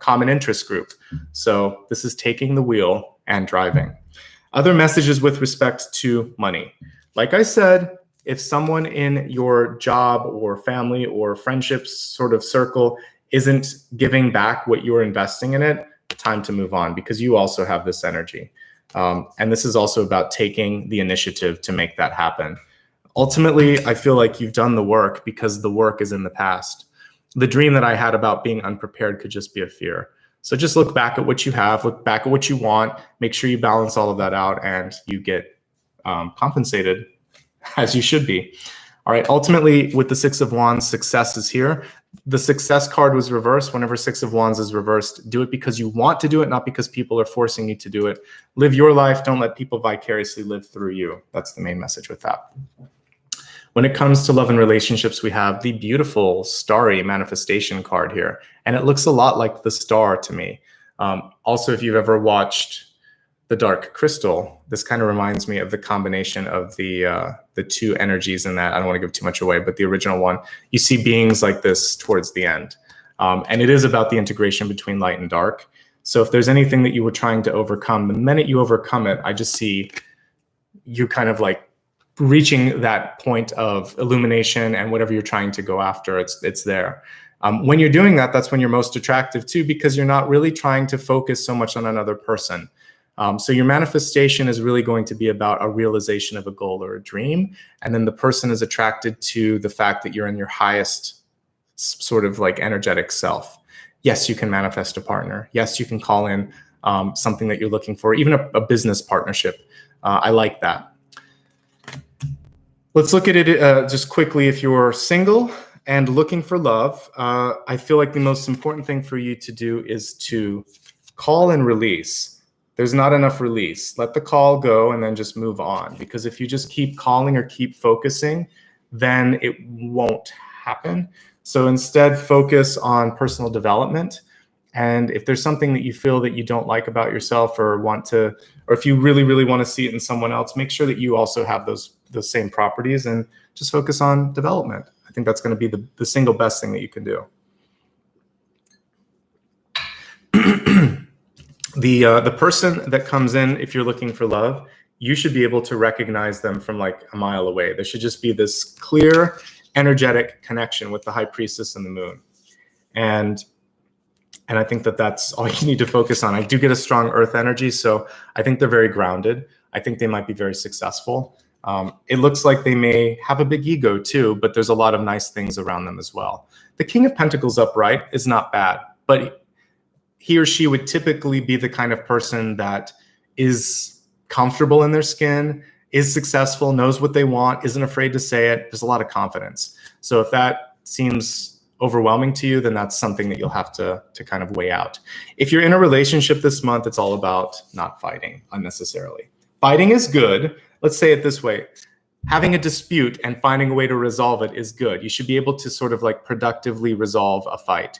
common interest group. So this is taking the wheel and driving. Other messages with respect to money. Like I said, if someone in your job or family or friendships sort of circle isn't giving back what you're investing in it, time to move on, because you also have this energy. And this is also about taking the initiative to make that happen. Ultimately, I feel like you've done the work because the work is in the past. The dream that I had about being unprepared could just be a fear. So just look back at what you have, look back at what you want, make sure you balance all of that out, and you get compensated as you should be. All right, ultimately, with the Six of Wands, success is here. The success card was reversed. Whenever Six of Wands is reversed, do it because you want to do it, not because people are forcing you to do it. Live your life. Don't let people vicariously live through you. That's the main message with that. When it comes to love and relationships, we have the beautiful starry manifestation card here. And it looks a lot like the star to me. Also, if you've ever watched The Dark Crystal, this kind of reminds me of the combination of the two energies in that. I don't want to give too much away, but the original one, you see beings like this towards the end. And it is about the integration between light and dark. So if there's anything that you were trying to overcome, the minute you overcome it, I just see you kind of like reaching that point of illumination, and whatever you're trying to go after, it's there. When you're doing that, that's when you're most attractive too, because you're not really trying to focus so much on another person. So your manifestation is really going to be about a realization of a goal or a dream. And then the person is attracted to the fact that you're in your highest sort of like energetic self. Yes, you can manifest a partner. Yes, you can call in something that you're looking for, even a business partnership. I like that. Let's look at it just quickly. If you're single and looking for love, I feel like the most important thing for you to do is to call and release. There's not enough release. Let the call go and then just move on. Because if you just keep calling or keep focusing, then it won't happen. So instead, focus on personal development. And if there's something that you feel that you don't like about yourself or want to, or if you really, really want to see it in someone else, make sure that you also have those same properties and just focus on development. I think that's going to be the single best thing that you can do. The person that comes in, if you're looking for love, you should be able to recognize them from like a mile away. There should just be this clear, energetic connection with the High Priestess and the Moon. And I think that that's all you need to focus on. I do get a strong earth energy, so I think they're very grounded. I think they might be very successful. It looks like they may have a big ego too, but there's a lot of nice things around them as well. The King of Pentacles upright is not bad, but he or she would typically be the kind of person that is comfortable in their skin, is successful, knows what they want, isn't afraid to say it. There's a lot of confidence. So if that seems overwhelming to you, then that's something that you'll have to kind of weigh out. If you're in a relationship this month, it's all about not fighting unnecessarily. Fighting is good. Let's say it this way. Having a dispute and finding a way to resolve it is good. You should be able to sort of like productively resolve a fight.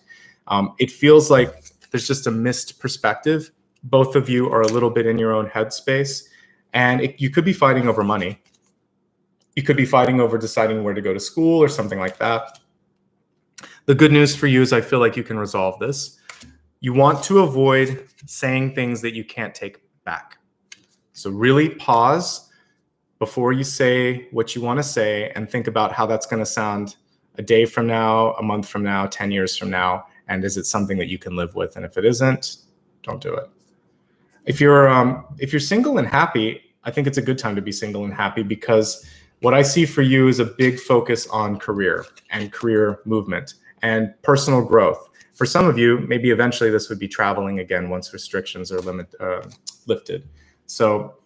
It feels like there's just a missed perspective. Both of you are a little bit in your own headspace, and you could be fighting over money. You could be fighting over deciding where to go to school or something like that. The good news for you is I feel like you can resolve this. You want to avoid saying things that you can't take back. So really pause before you say what you want to say and think about how that's going to sound a day from now, a month from now, 10 years from now. And is it something that you can live with? And if it isn't, don't do it. If you're single and happy, I think it's a good time to be single and happy, because What I see for you is a big focus on career and career movement and personal growth. For some of you, maybe eventually this would be traveling again once restrictions are lifted. So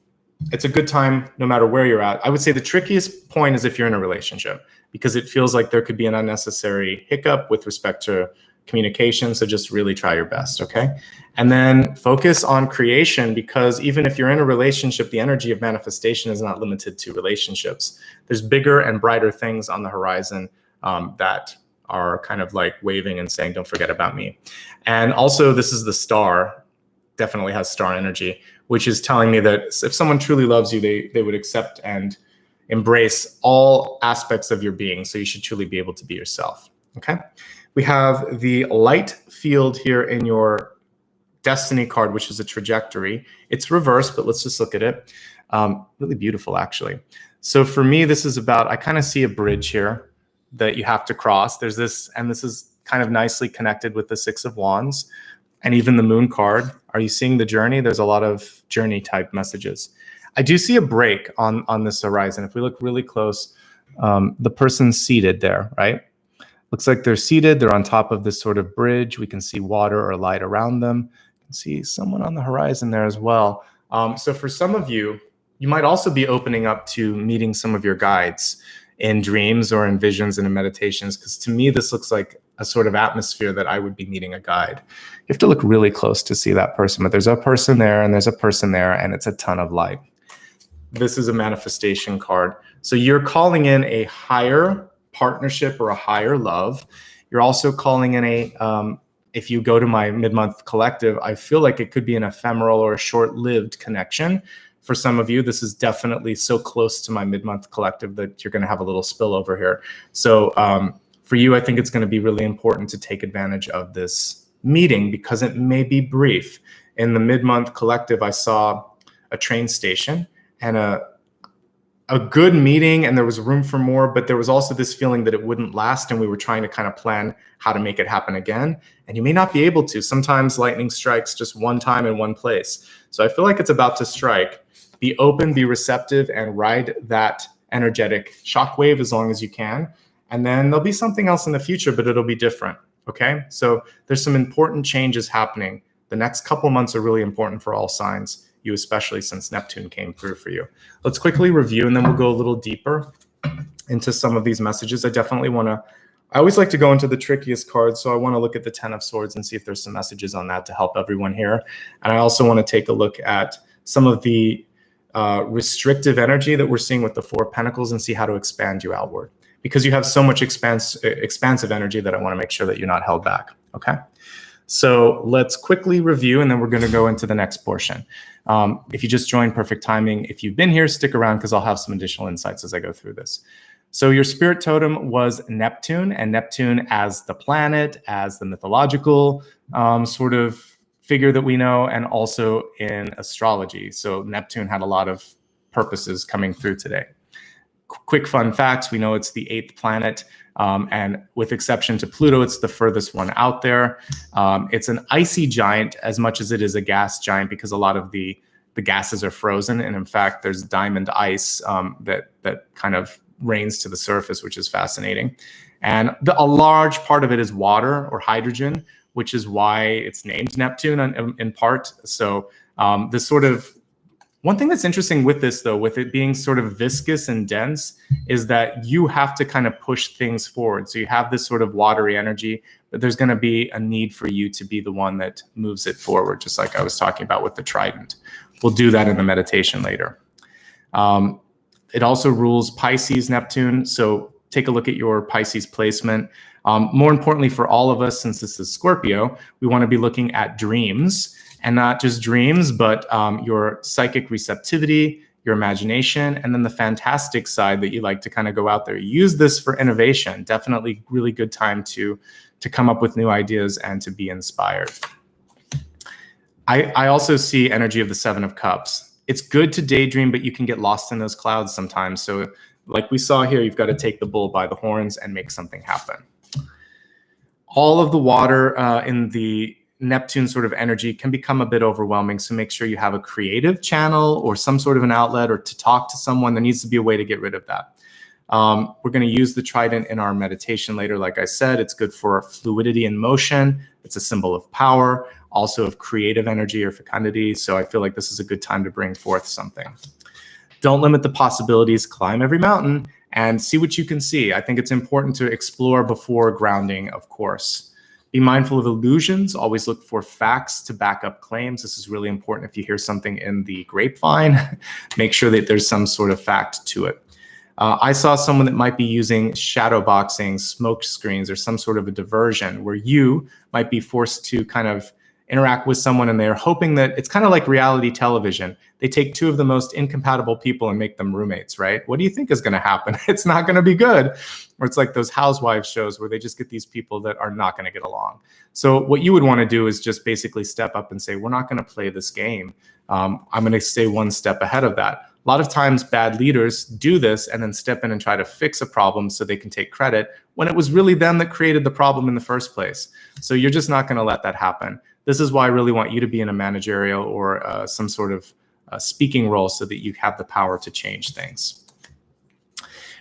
it's a good time no matter where you're at. I would say the trickiest point is if you're in a relationship, because it feels like there could be an unnecessary hiccup with respect to communication. So just really try your best, okay? And then focus on creation, because even if you're in a relationship, the energy of manifestation is not limited to relationships. There's bigger and brighter things on the horizon that are kind of like waving and saying, don't forget about me. And also, this is the star, definitely has star energy, which is telling me that if someone truly loves you, they would accept and embrace all aspects of your being. So you should truly be able to be yourself, okay? We have the light field here in your destiny card, which is a trajectory. It's reversed, but let's just look at it. Really beautiful, actually. So for me, this is about, I kind of see a bridge here that you have to cross. There's this, and this is kind of nicely connected with the Six of Wands and even the Moon card. Are you seeing the journey? There's a lot of journey type messages. I do see a break on this horizon. If we look really close, the person's seated there, right? Looks like they're seated. They're on top of this sort of bridge. We can see water or light around them. You can see someone on the horizon there as well. So for some of you, you might also be opening up to meeting some of your guides in dreams or in visions and in meditations, because to me, this looks like a sort of atmosphere that I would be meeting a guide. You have to look really close to see that person, but there's a person there and there's a person there, and it's a ton of light. This is a manifestation card. So you're calling in a higher partnership or a higher love. You're also calling in a, if you go to my mid-month collective, I feel like it could be an ephemeral or a short-lived connection. For some of you, this is definitely so close to my mid-month collective that you're going to have a little spillover here. So for you, I think it's going to be really important to take advantage of this meeting because it may be brief. In the mid-month collective, I saw a train station and a good meeting, and there was room for more, but there was also this feeling that it wouldn't last, and we were trying to kind of plan how to make it happen again. And you may not be able to. Sometimes lightning strikes just one time in one place. So I feel like it's about to strike. Be open, be receptive, and ride that energetic shockwave as long as you can. And then there'll be something else in the future, but it'll be different, okay? So there's some important changes happening. The next couple months are really important for all signs, you especially since Neptune came through for you. Let's quickly review, and then we'll go a little deeper into some of these messages. I always like to go into the trickiest cards, so I want to look at the Ten of Swords and see if there's some messages on that to help everyone here. And I also want to take a look at some of the restrictive energy that we're seeing with the Four of Pentacles and see how to expand you outward, because you have so much expansive energy that I want to make sure that you're not held back, okay? So let's quickly review, and then we're going to go into the next portion. If you just joined, perfect timing. If you've been here, stick around because I'll have some additional insights as I go through this. So your spirit totem was Neptune, and Neptune as the planet, as the mythological sort of figure that we know, and also in astrology. So Neptune had a lot of purposes coming through today. Quick fun facts, we know it's the 8th planet, and with exception to Pluto, it's the furthest one out there. It's an icy giant as much as it is a gas giant, because a lot of the gases are frozen, and in fact, there's diamond ice that kind of rains to the surface, which is fascinating. And a large part of it is water or hydrogen, which is why it's named Neptune in part. So this sort of, one thing that's interesting with this though, with it being sort of viscous and dense, is that you have to kind of push things forward. So you have this sort of watery energy, but there's going to be a need for you to be the one that moves it forward, just like I was talking about with the trident. We'll do that in the meditation later. It also rules Pisces, Neptune. So take a look at your Pisces placement. More importantly for all of us, since this is Scorpio, we want to be looking at dreams, and not just dreams, but your psychic receptivity, your imagination, and then the fantastic side that you like to kind of go out there. Use this for innovation. Definitely really good time to come up with new ideas and to be inspired. I also see energy of the Seven of Cups. It's good to daydream, but you can get lost in those clouds sometimes. So like we saw here, you've got to take the bull by the horns and make something happen. All of the water in the Neptune sort of energy can become a bit overwhelming. So make sure you have a creative channel or some sort of an outlet, or to talk to someone. There needs to be a way to get rid of that. We're going to use the trident in our meditation later. Like I said, it's good for fluidity and motion. It's a symbol of power, also of creative energy or fecundity. So I feel like this is a good time to bring forth something. Don't limit the possibilities, climb every mountain and see what you can see. I think it's important to explore before grounding, of course. Be mindful of illusions. Always look for facts to back up claims. This is really important. If you hear something in the grapevine, make sure that there's some sort of fact to it. I saw someone that might be using shadow boxing, smoke screens, or some sort of a diversion where you might be forced to kind of interact with someone and they're hoping that it's kind of like reality television. They take two of the most incompatible people and make them roommates, right? What do you think is going to happen? It's not going to be good. Or it's like those housewives shows where they just get these people that are not going to get along. So what you would want to do is just basically step up and say, we're not going to play this game. I'm going to stay one step ahead of that. A lot of times bad leaders do this and then step in and try to fix a problem so they can take credit when it was really them that created the problem in the first place. So you're just not going to let that happen. This is why I really want you to be in a managerial or some sort of speaking role so that you have the power to change things.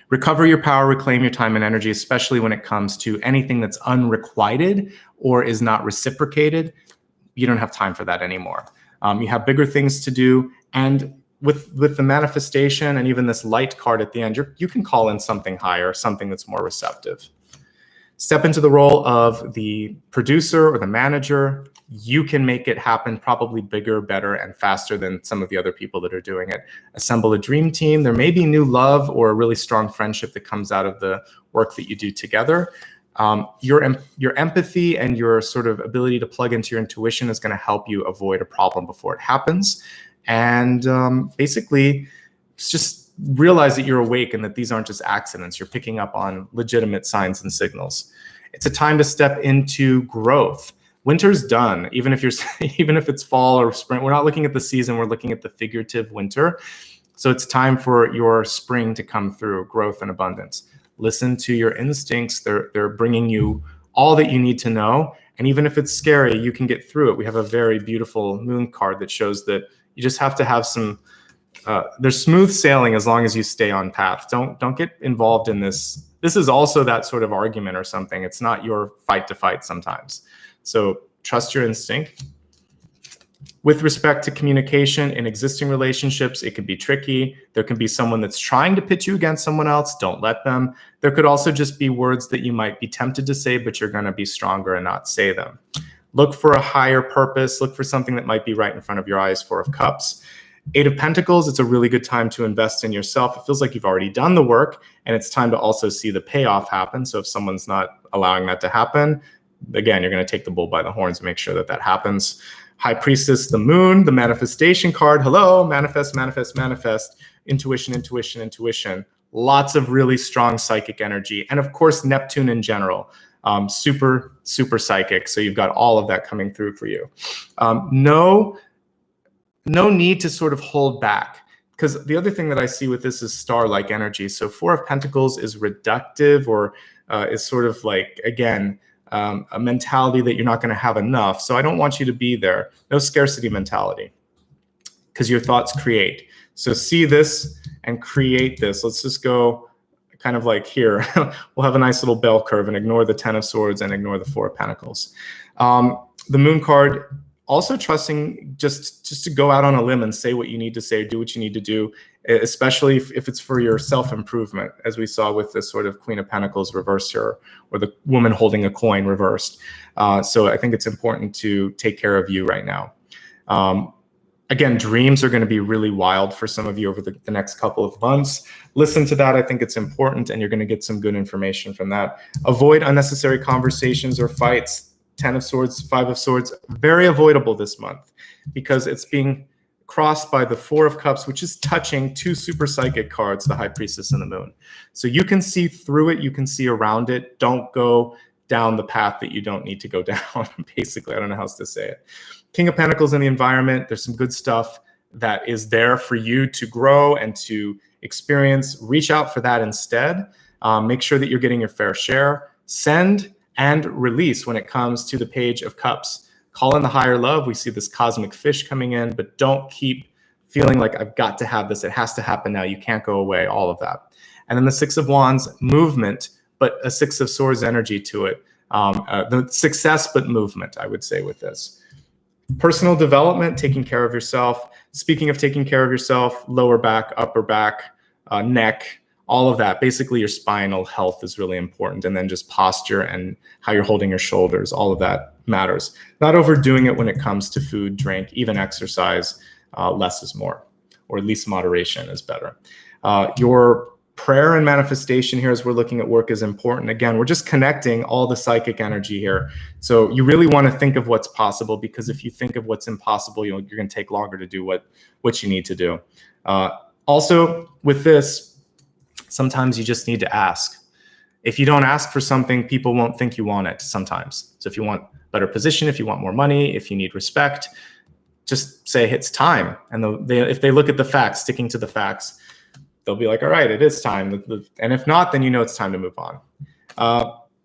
Recover your power, reclaim your time and energy, especially when it comes to anything that's unrequited or is not reciprocated. You don't have time for that anymore. You have bigger things to do. And with the manifestation and even this light card at the end, you can call in something higher, something that's more receptive. Step into the role of the producer or the manager. You can make it happen probably bigger, better, and faster than some of the other people that are doing it. Assemble a dream team. There may be new love or a really strong friendship that comes out of the work that you do together. Your empathy and your sort of ability to plug into your intuition is going to help you avoid a problem before it happens. And basically, just realize that you're awake and that these aren't just accidents. You're picking up on legitimate signs and signals. It's a time to step into growth. Winter's done. Even if it's fall or spring, we're not looking at the season, we're looking at the figurative winter. So it's time for your spring to come through, growth and abundance. Listen to your instincts. They're bringing you all that you need to know. And even if it's scary, you can get through it. We have a very beautiful moon card that shows that you just have to have some, there's smooth sailing as long as you stay on path. Don't get involved in this. This is also that sort of argument or something. It's not your fight to fight sometimes. So trust your instinct. With respect to communication in existing relationships, it can be tricky. There can be someone that's trying to pitch you against someone else. Don't let them. There could also just be words that you might be tempted to say, but you're going to be stronger and not say them. Look for a higher purpose. Look for something that might be right in front of your eyes. Four of Cups. Eight of Pentacles, it's a really good time to invest in yourself. It feels like you've already done the work, and it's time to also see the payoff happen. So if someone's not allowing that to happen, again, you're going to take the bull by the horns and make sure that that happens. High Priestess, the moon, the manifestation card. Hello, manifest, manifest, manifest. Intuition, intuition, intuition. Lots of really strong psychic energy. And of course, Neptune in general. Super, super psychic. So you've got all of that coming through for you. No need to sort of hold back, because the other thing that I see with this is star-like energy. So Four of Pentacles is reductive, or is sort of like, again, a mentality that you're not going to have enough. So I don't want you to be there. No scarcity mentality, because your thoughts create. So see this and create this. Let's just go kind of like here. We'll have a nice little bell curve and ignore the Ten of Swords and ignore the Four of Pentacles. The moon card, also trusting just to go out on a limb and say what you need to say, do what you need to do, especially if it's for your self-improvement, as we saw with this sort of Queen of Pentacles reversed here, or the woman holding a coin reversed. So I think it's important to take care of you right now. Again, dreams are going to be really wild for some of you over the next couple of months. Listen to that. I think it's important, and you're going to get some good information from that. Avoid unnecessary conversations or fights. Ten of Swords, Five of Swords, very avoidable this month, because it's being crossed by the Four of Cups, which is touching two super psychic cards, the High Priestess and the Moon. So you can see through it, you can see around it. Don't go down the path that you don't need to go down, basically. I don't know how else to say it. King of Pentacles in the environment, there's some good stuff that is there for you to grow and to experience. Reach out for that instead. Make sure that you're getting your fair share. Send and release when it comes to the Page of Cups. Call in the higher love. We see this cosmic fish coming in, but don't keep feeling like I've got to have this. It has to happen now. You can't go away, all of that. And then the Six of Wands, movement, but a Six of Swords energy to it. The success, but movement, I would say, with this. Personal development, taking care of yourself. Speaking of taking care of yourself, lower back, upper back, neck, all of that. Basically, your spinal health is really important. And then just posture and how you're holding your shoulders, all of that matters. Not overdoing it when it comes to food, drink, even exercise. Less is more, or at least moderation is better. Your prayer and manifestation here as we're looking at work is important. Again, we're just connecting all the psychic energy here. So you really want to think of what's possible, because if you think of what's impossible, you're going to take longer to do what you need to do. Also, with this, sometimes you just need to ask. If you don't ask for something, people won't think you want it sometimes. So if you want better position, if you want more money, if you need respect, just say it's time. And if they look at the facts, sticking to the facts, they'll be like, all right, it is time. And if not, then you know it's time to move on.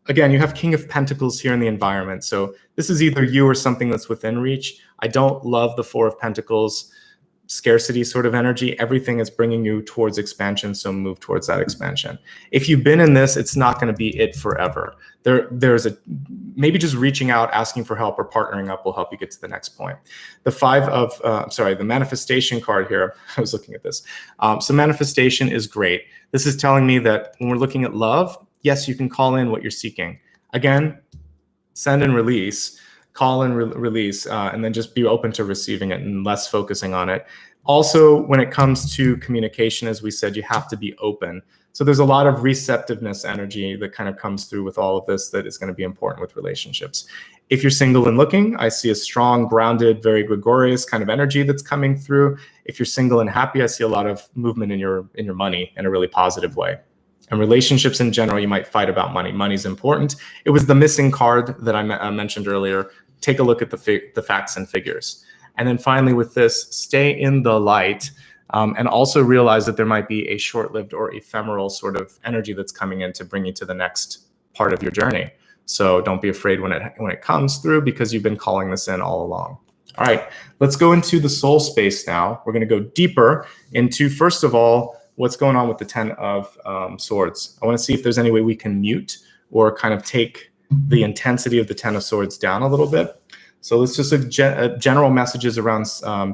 Again, you have King of Pentacles here in the environment. So this is either you or something that's within reach. I don't love the Four of Pentacles scarcity sort of energy. Everything is bringing you towards expansion, so move towards that expansion. If you've been in this, it's not going to be it forever. There's maybe just reaching out, asking for help, or partnering up will help you get to the next point. The the manifestation card here, I was looking at this. So manifestation is great. This is telling me that when we're looking at love, yes, you can call in what you're seeking. Again, send and release. Call and release, and then just be open to receiving it and less focusing on it. Also, when it comes to communication, as we said, you have to be open. So there's a lot of receptiveness energy that kind of comes through with all of this that is going to be important with relationships. If you're single and looking, I see a strong, grounded, very gregarious kind of energy that's coming through. If you're single and happy, I see a lot of movement in your money in a really positive way. And relationships in general, you might fight about money. Money's important. It was the missing card that I mentioned earlier. Take a look at the facts and figures. And then finally with this, stay in the light, and also realize that there might be a short-lived or ephemeral sort of energy that's coming in to bring you to the next part of your journey. So don't be afraid when it comes through, because you've been calling this in all along. All right, let's go into the soul space now. We're going to go deeper into, first of all, what's going on with the Ten of Swords. I want to see if there's any way we can mute or kind of take the intensity of the Ten of Swords down a little bit. So let's just general messages around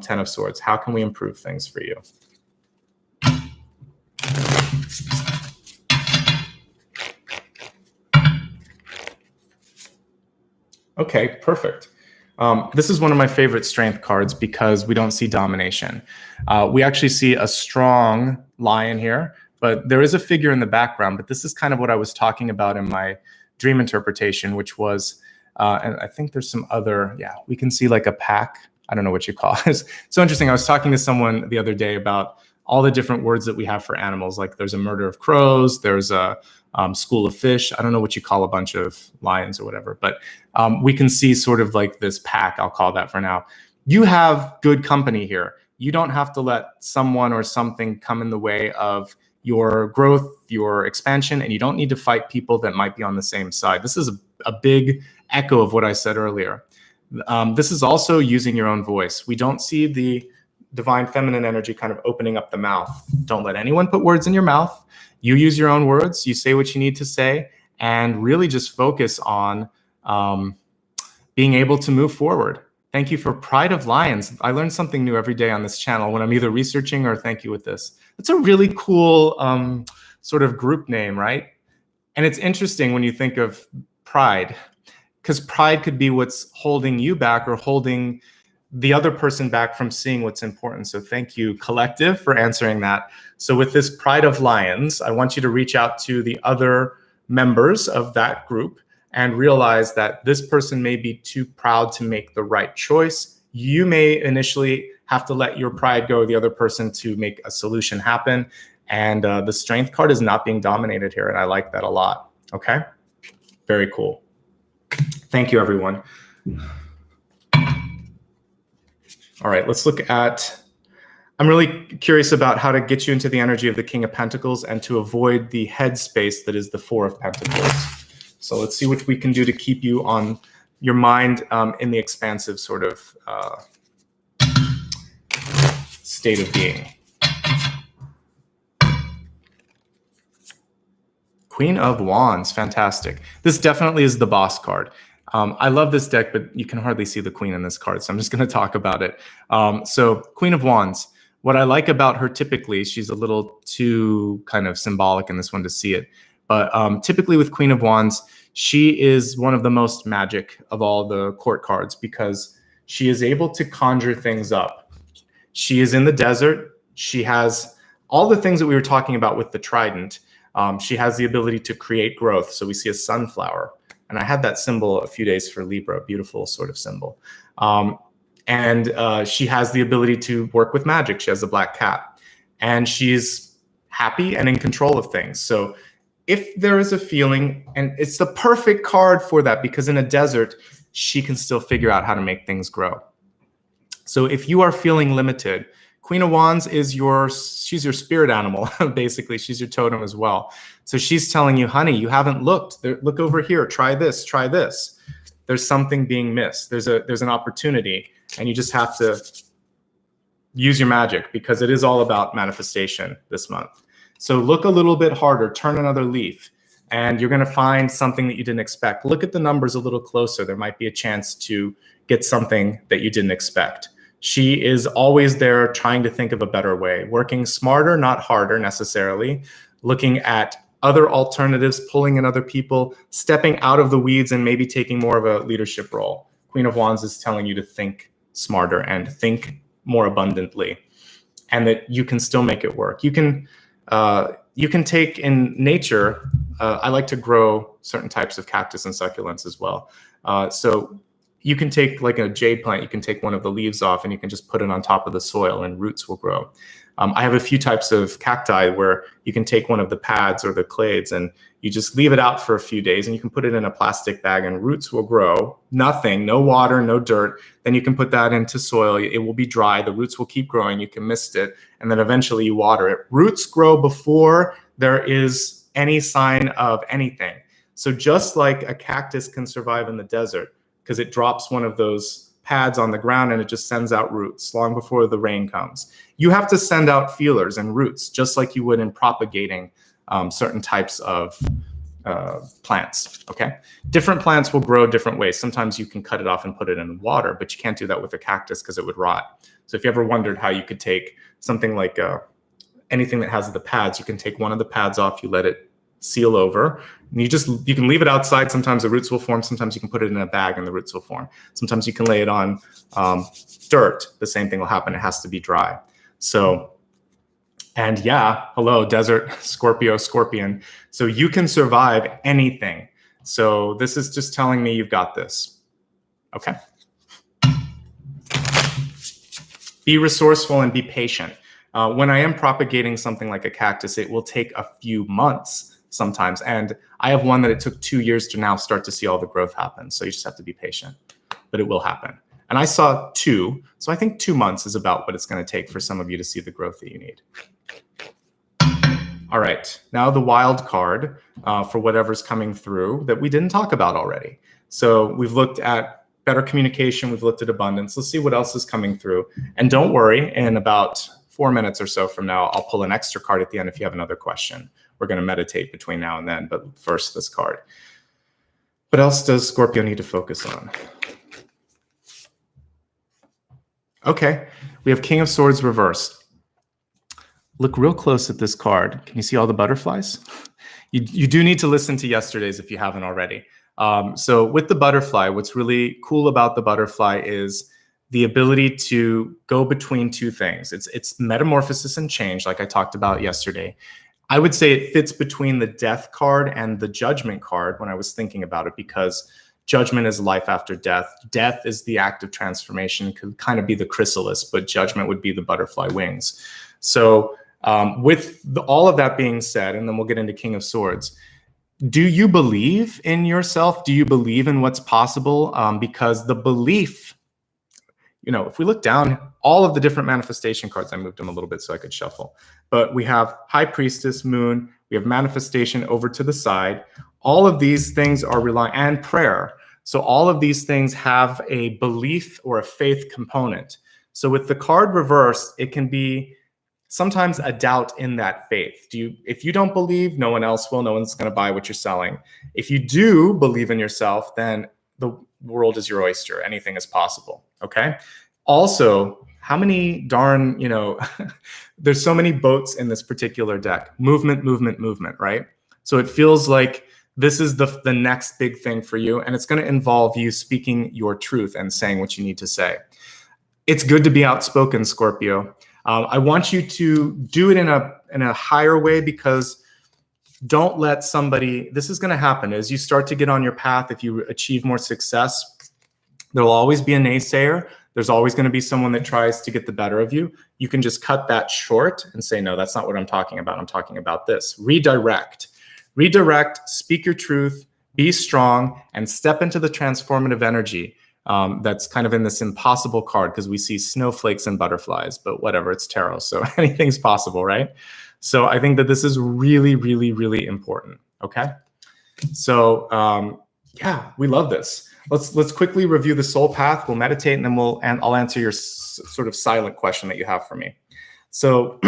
Ten of Swords. How can we improve things for you? Okay, perfect. This is one of my favorite strength cards because we don't see domination. We actually see a strong lion here, but there is a figure in the background. But this is kind of what I was talking about in my dream interpretation, which was, and I think there's some other, we can see like a pack. I don't know what you call it. It's so interesting. I was talking to someone the other day about all the different words that we have for animals. Like there's a murder of crows, there's a school of fish. I don't know what you call a bunch of lions or whatever, but we can see sort of like this pack, I'll call that for now. You have good company here. You don't have to let someone or something come in the way of your growth, your expansion, and you don't need to fight people that might be on the same side. This is a big echo of what I said earlier. This is also using your own voice. We don't see the divine feminine energy kind of opening up the mouth. Don't let anyone put words in your mouth. You use your own words. You say what you need to say, and really just focus on being able to move forward. Thank you for Pride of Lions. I learn something new every day on this channel when I'm either researching or thank you with this. It's a really cool sort of group name, right? And it's interesting when you think of pride, because pride could be what's holding you back or holding the other person back from seeing what's important. So thank you, collective, for answering that. So with this Pride of Lions, I want you to reach out to the other members of that group and realize that this person may be too proud to make the right choice. You may initially have to let your pride go, the other person to make a solution happen. And the Strength card is not being dominated here, and I like that a lot. Okay? Very cool. Thank you, everyone. All right, let's look at, I'm really curious about how to get you into the energy of the King of Pentacles and to avoid the headspace that is the Four of Pentacles. So let's see what we can do to keep you on your mind in the expansive sort of state of being. Queen of Wands, fantastic. This definitely is the boss card. I love this deck, but you can hardly see the queen in this card, so I'm just going to talk about it. So Queen of Wands, what I like about her typically, she's a little too kind of symbolic in this one to see it, but typically with Queen of Wands, she is one of the most magic of all the court cards because she is able to conjure things up. She is in the desert. She has all the things that we were talking about with the trident. She has the ability to create growth. So we see a sunflower. And I had that symbol a few days for Libra, beautiful sort of symbol. And she has the ability to work with magic. She has a black cat. And she's happy and in control of things. So if there is a feeling, and it's the perfect card for that, because in a desert, she can still figure out how to make things grow. So if you are feeling limited, Queen of Wands is she's your spirit animal, basically. She's your totem as well. So she's telling you, honey, you haven't looked. Look over here. Try this. Try this. There's something being missed. There's an opportunity, and you just have to use your magic because it is all about manifestation this month. So look a little bit harder. Turn another leaf, and you're going to find something that you didn't expect. Look at the numbers a little closer. There might be a chance to get something that you didn't expect. She is always there trying to think of a better way, working smarter, not harder necessarily, looking at other alternatives, pulling in other people, stepping out of the weeds and maybe taking more of a leadership role. Queen of Wands is telling you to think smarter and think more abundantly, and that you can still make it work. You can take in nature, I like to grow certain types of cactus and succulents as well. So you can take like a jade plant, you can take one of the leaves off and you can just put it on top of the soil and roots will grow. I have a few types of cacti where you can take one of the pads or the clades and you just leave it out for a few days and you can put it in a plastic bag and roots will grow. Nothing, no water, no dirt. Then you can put that into soil. It will be dry. The roots will keep growing. You can mist it and then eventually you water it. Roots grow before there is any sign of anything. So just like a cactus can survive in the desert, because it drops one of those pads on the ground and it just sends out roots long before the rain comes. You have to send out feelers and roots, just like you would in propagating certain types of plants, okay? Different plants will grow different ways. Sometimes you can cut it off and put it in water, but you can't do that with a cactus because it would rot. So if you ever wondered how you could take something like anything that has the pads, you can take one of the pads off, you let it seal over, and you can leave it outside. Sometimes the roots will form. Sometimes you can put it in a bag and the roots will form. Sometimes you can lay it on dirt. The same thing will happen. It has to be dry. So, and yeah, hello, desert, Scorpio, Scorpion. So you can survive anything. So this is just telling me you've got this. Okay. Be resourceful and be patient. When I am propagating something like a cactus, it will take a few months sometimes. And I have one that it took 2 years to now start to see all the growth happen. So you just have to be patient, but it will happen. And I saw 2. So I think 2 months is about what it's going to take for some of you to see the growth that you need. All right. Now the wild card for whatever's coming through that we didn't talk about already. So we've looked at better communication. We've looked at abundance. Let's see what else is coming through. And don't worry, in about 4 minutes or so from now, I'll pull an extra card at the end if you have another question. We're going to meditate between now and then, but first this card. What else does Scorpio need to focus on? Okay, we have King of Swords reversed. Look real close at this card. Can you see all the butterflies? You do need to listen to yesterday's if you haven't already. So with the butterfly, what's really cool about the butterfly is the ability to go between two things. It's metamorphosis and change, like I talked about yesterday. I would say it fits between the death card and the judgment card when I was thinking about it, because judgment is life after death. Death is the act of transformation, could kind of be the chrysalis, but judgment would be the butterfly wings. So with all of that being said, and then we'll get into King of Swords, do you believe in yourself? Do you believe in what's possible? Because the belief, if we look down, all of the different manifestation cards, I moved them a little bit so I could shuffle, but we have High Priestess, Moon, we have manifestation over to the side. All of these things are relying, and prayer. So all of these things have a belief or a faith component. So with the card reversed, it can be sometimes a doubt in that faith. If you don't believe, no one else will. No one's going to buy what you're selling. If you do believe in yourself, then the world is your oyster. Anything is possible. Okay. Also, how many darn, there's so many boats in this particular deck. Movement, movement, movement, right? So it feels like this is the next big thing for you, and it's going to involve you speaking your truth and saying what you need to say. It's good to be outspoken, Scorpio. I want you to do it in a higher way, because don't let somebody, this is going to happen as you start to get on your path. If you achieve more success, there'll always be a naysayer. There's always going to be someone that tries to get the better of you. You can just cut that short and say, no, that's not what I'm talking about. I'm talking about this. Redirect, speak your truth, be strong, and step into the transformative energy. That's kind of in this impossible card, because we see snowflakes and butterflies, but whatever, it's tarot, so anything's possible, right? So I think that this is really, really, really important. Okay, so yeah, we love this. Let's quickly review the soul path. We'll meditate, and then I'll answer your sort of silent question that you have for me. So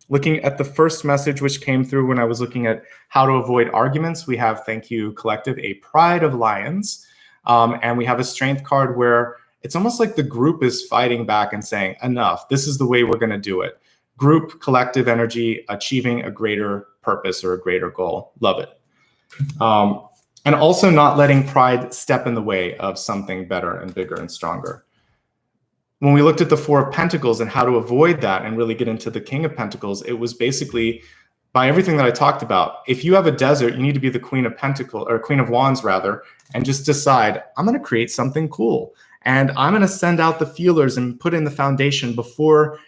looking at the first message which came through when I was looking at how to avoid arguments, we have, thank you, collective, a pride of lions. And we have a strength card where it's almost like the group is fighting back and saying, enough, this is the way we're going to do it. Group, collective energy, achieving a greater purpose or a greater goal. Love it. And also not letting pride step in the way of something better and bigger and stronger. When we looked at the Four of Pentacles and how to avoid that and really get into the King of Pentacles, it was basically, by everything that I talked about, if you have a desert, you need to be the Queen of Pentacles, or Queen of Wands rather, and just decide, I'm going to create something cool. And I'm going to send out the feelers and put in the foundation before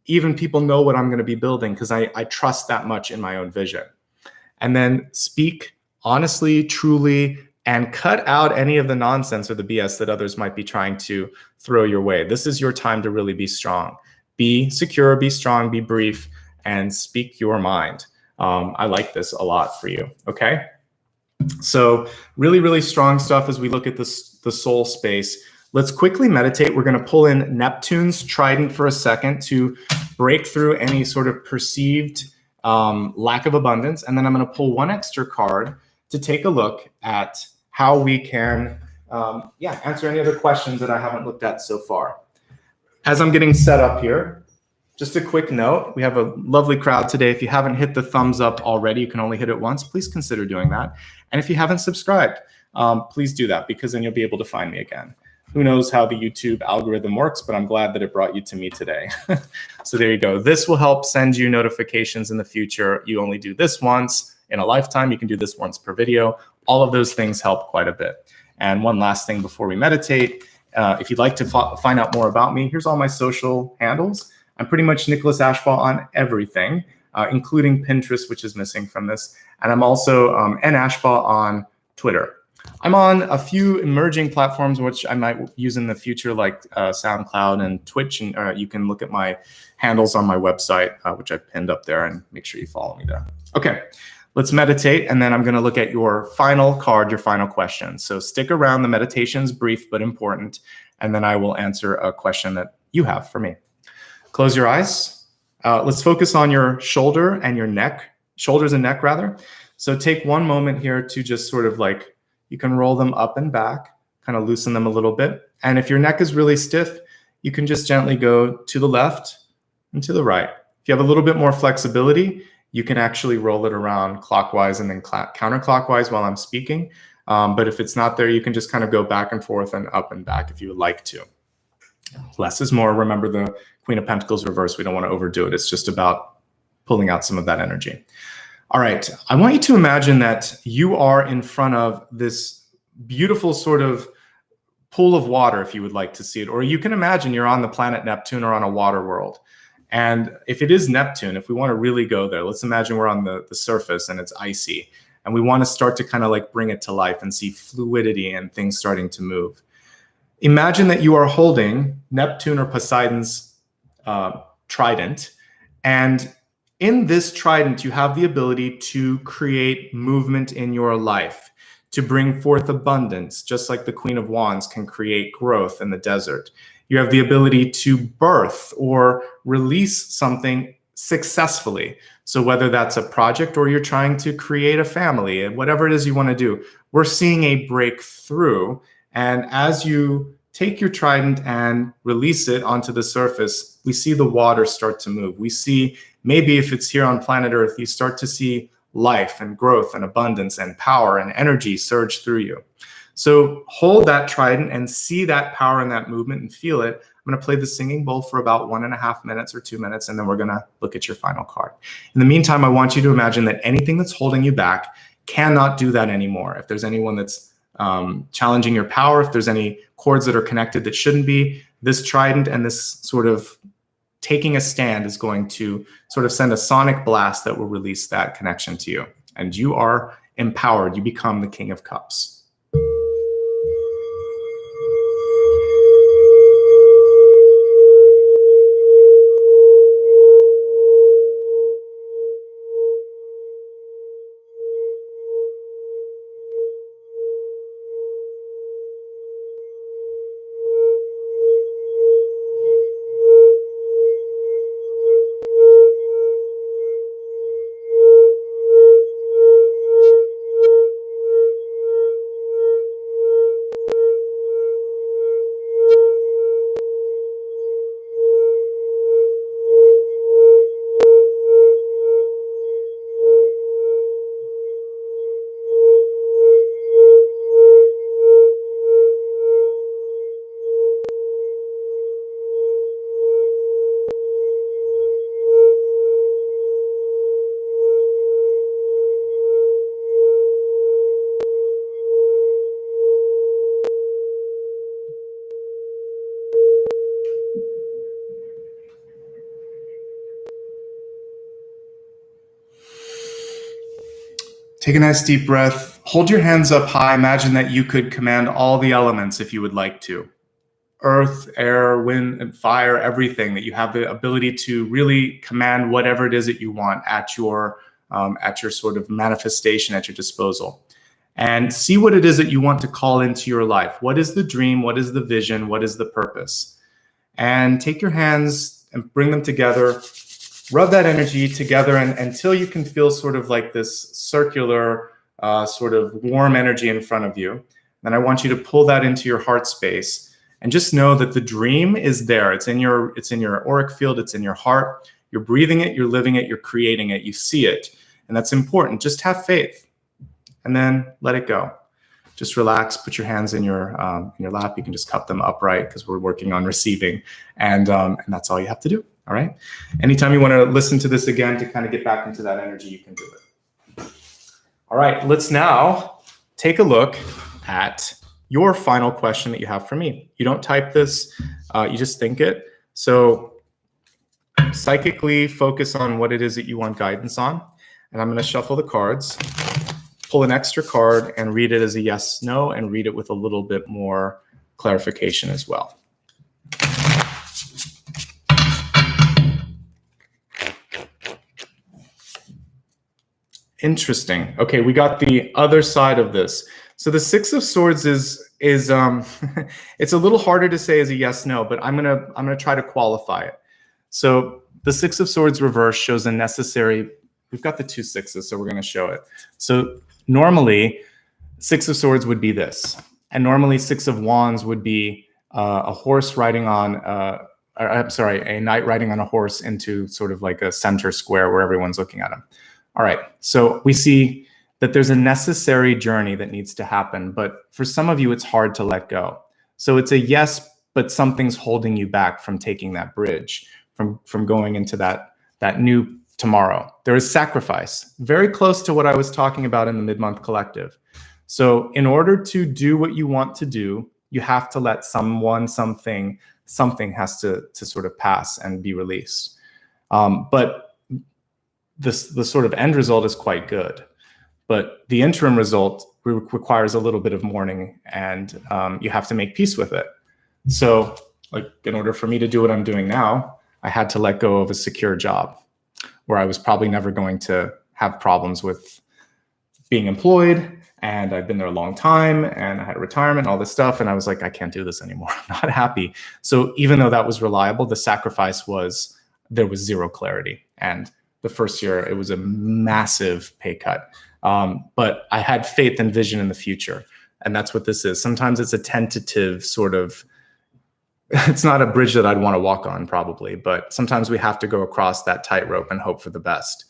even people know what I'm going to be building, because I trust that much in my own vision. And then speak honestly, truly, and cut out any of the nonsense or the BS that others might be trying to throw your way. This is your time to really be strong. Be secure, be strong, be brief, and speak your mind. I like this a lot for you, okay? So really, really strong stuff as we look at the soul space. Let's quickly meditate. We're going to pull in Neptune's trident for a second to break through any sort of perceived lack of abundance. And then I'm going to pull one extra card to take a look at how we can answer any other questions that I haven't looked at so far. As I'm getting set up here, just a quick note, we have a lovely crowd today. If you haven't hit the thumbs up already, you can only hit it once. Please consider doing that. And if you haven't subscribed, please do that, because then you'll be able to find me again. Who knows how the YouTube algorithm works, but I'm glad that it brought you to me today. So there you go. This will help send you notifications in the future. You only do this once in a lifetime. You can do this once per video. All of those things help quite a bit. And one last thing before we meditate, if you'd like to find out more about me, here's all my social handles. I'm pretty much Nicholas Ashbaugh on everything, including Pinterest, which is missing from this. And I'm also N Ashbaugh on Twitter. I'm on a few emerging platforms, which I might use in the future, like SoundCloud and Twitch. And you can look at my handles on my website, which I pinned up there, and make sure you follow me there. Okay, let's meditate. And then I'm going to look at your final card, your final question. So stick around. The meditation's brief but important. And then I will answer a question that you have for me. Close your eyes. Let's focus on your shoulder and your neck, shoulders and neck rather. So take one moment here to just sort of like, you can roll them up and back, kind of loosen them a little bit. And if your neck is really stiff, you can just gently go to the left and to the right. If you have a little bit more flexibility, you can actually roll it around clockwise and then counterclockwise while I'm speaking. But if it's not there, you can just kind of go back and forth and up and back if you would like to. Less is more. Remember the Queen of Pentacles reverse. We don't want to overdo it. It's just about pulling out some of that energy. All right. I want you to imagine that you are in front of this beautiful sort of pool of water, if you would like to see it. Or you can imagine you're on the planet Neptune or on a water world. And if it is Neptune, if we want to really go there, let's imagine we're on the surface and it's icy. And we want to start to kind of like bring it to life and see fluidity and things starting to move. Imagine that you are holding Neptune or Poseidon's trident. And in this trident, you have the ability to create movement in your life, to bring forth abundance, just like the Queen of Wands can create growth in the desert. You have the ability to birth or release something successfully. So whether that's a project or you're trying to create a family, and whatever it is you want to do, we're seeing a breakthrough. And as you take your trident and release it onto the surface, we see the water start to move. We see, maybe if it's here on planet Earth, you start to see life and growth and abundance and power and energy surge through you. So hold that trident and see that power and that movement and feel it. I'm going to play the singing bowl for about 1.5 minutes or 2 minutes, and then we're going to look at your final card. In the meantime, I want you to imagine that anything that's holding you back cannot do that anymore. If there's anyone that's challenging your power, if there's any cords that are connected that shouldn't be, this trident and this sort of taking a stand is going to sort of send a sonic blast that will release that connection to you. And you are empowered. You become the King of Cups. Take a nice deep breath. Hold your hands up high. Imagine that you could command all the elements if you would like to. Earth, air, wind, and fire, everything, that you have the ability to really command whatever it is that you want at your sort of manifestation at your disposal. And see what it is that you want to call into your life. What is the dream? What is the vision? What is the purpose? And take your hands and bring them together. Rub that energy together until you can feel sort of like this circular sort of warm energy in front of you. Then I want you to pull that into your heart space and just know that the dream is there. It's in your auric field. It's in your heart. You're breathing it. You're living it. You're creating it. You see it. And that's important. Just have faith and then let it go. Just relax. Put your hands in your lap. You can just cup them upright because we're working on receiving. And that's all you have to do. All right. Anytime you want to listen to this again to kind of get back into that energy, you can do it. All right. Let's now take a look at your final question that you have for me. You don't type this. You just think it. So psychically focus on what it is that you want guidance on. And I'm going to shuffle the cards, pull an extra card, and read it as a yes, no, and read it with a little bit more clarification as well. Interesting. Okay, we got the other side of this. So the Six of Swords is it's a little harder to say as a yes, no, but I'm gonna try to qualify it. So the Six of Swords reverse shows a necessary. We've got the two sixes, so we're gonna show it. So normally, Six of Swords would be this, and normally Six of Wands would be a horse riding on. A knight riding on a horse into sort of like a center square where everyone's looking at him. All right, so we see that there's a necessary journey that needs to happen, but for some of you, it's hard to let go. So it's a yes, but something's holding you back from taking that bridge, from going into that new tomorrow. There is sacrifice, very close to what I was talking about in the mid-month collective. So in order to do what you want to do, you have to let something has to sort of pass and be released. But the sort of end result is quite good, but the interim result requires a little bit of mourning, and you have to make peace with it. So like in order for me to do what I'm doing now, I had to let go of a secure job where I was probably never going to have problems with being employed, and I've been there a long time, and I had a retirement, all this stuff, and I was like, I can't do this anymore. I'm not happy. So even though that was reliable, the sacrifice was there was zero clarity. And the first year, it was a massive pay cut. But I had faith and vision in the future. And that's what this is. Sometimes it's a tentative sort of, it's not a bridge that I'd want to walk on probably, but sometimes we have to go across that tightrope and hope for the best.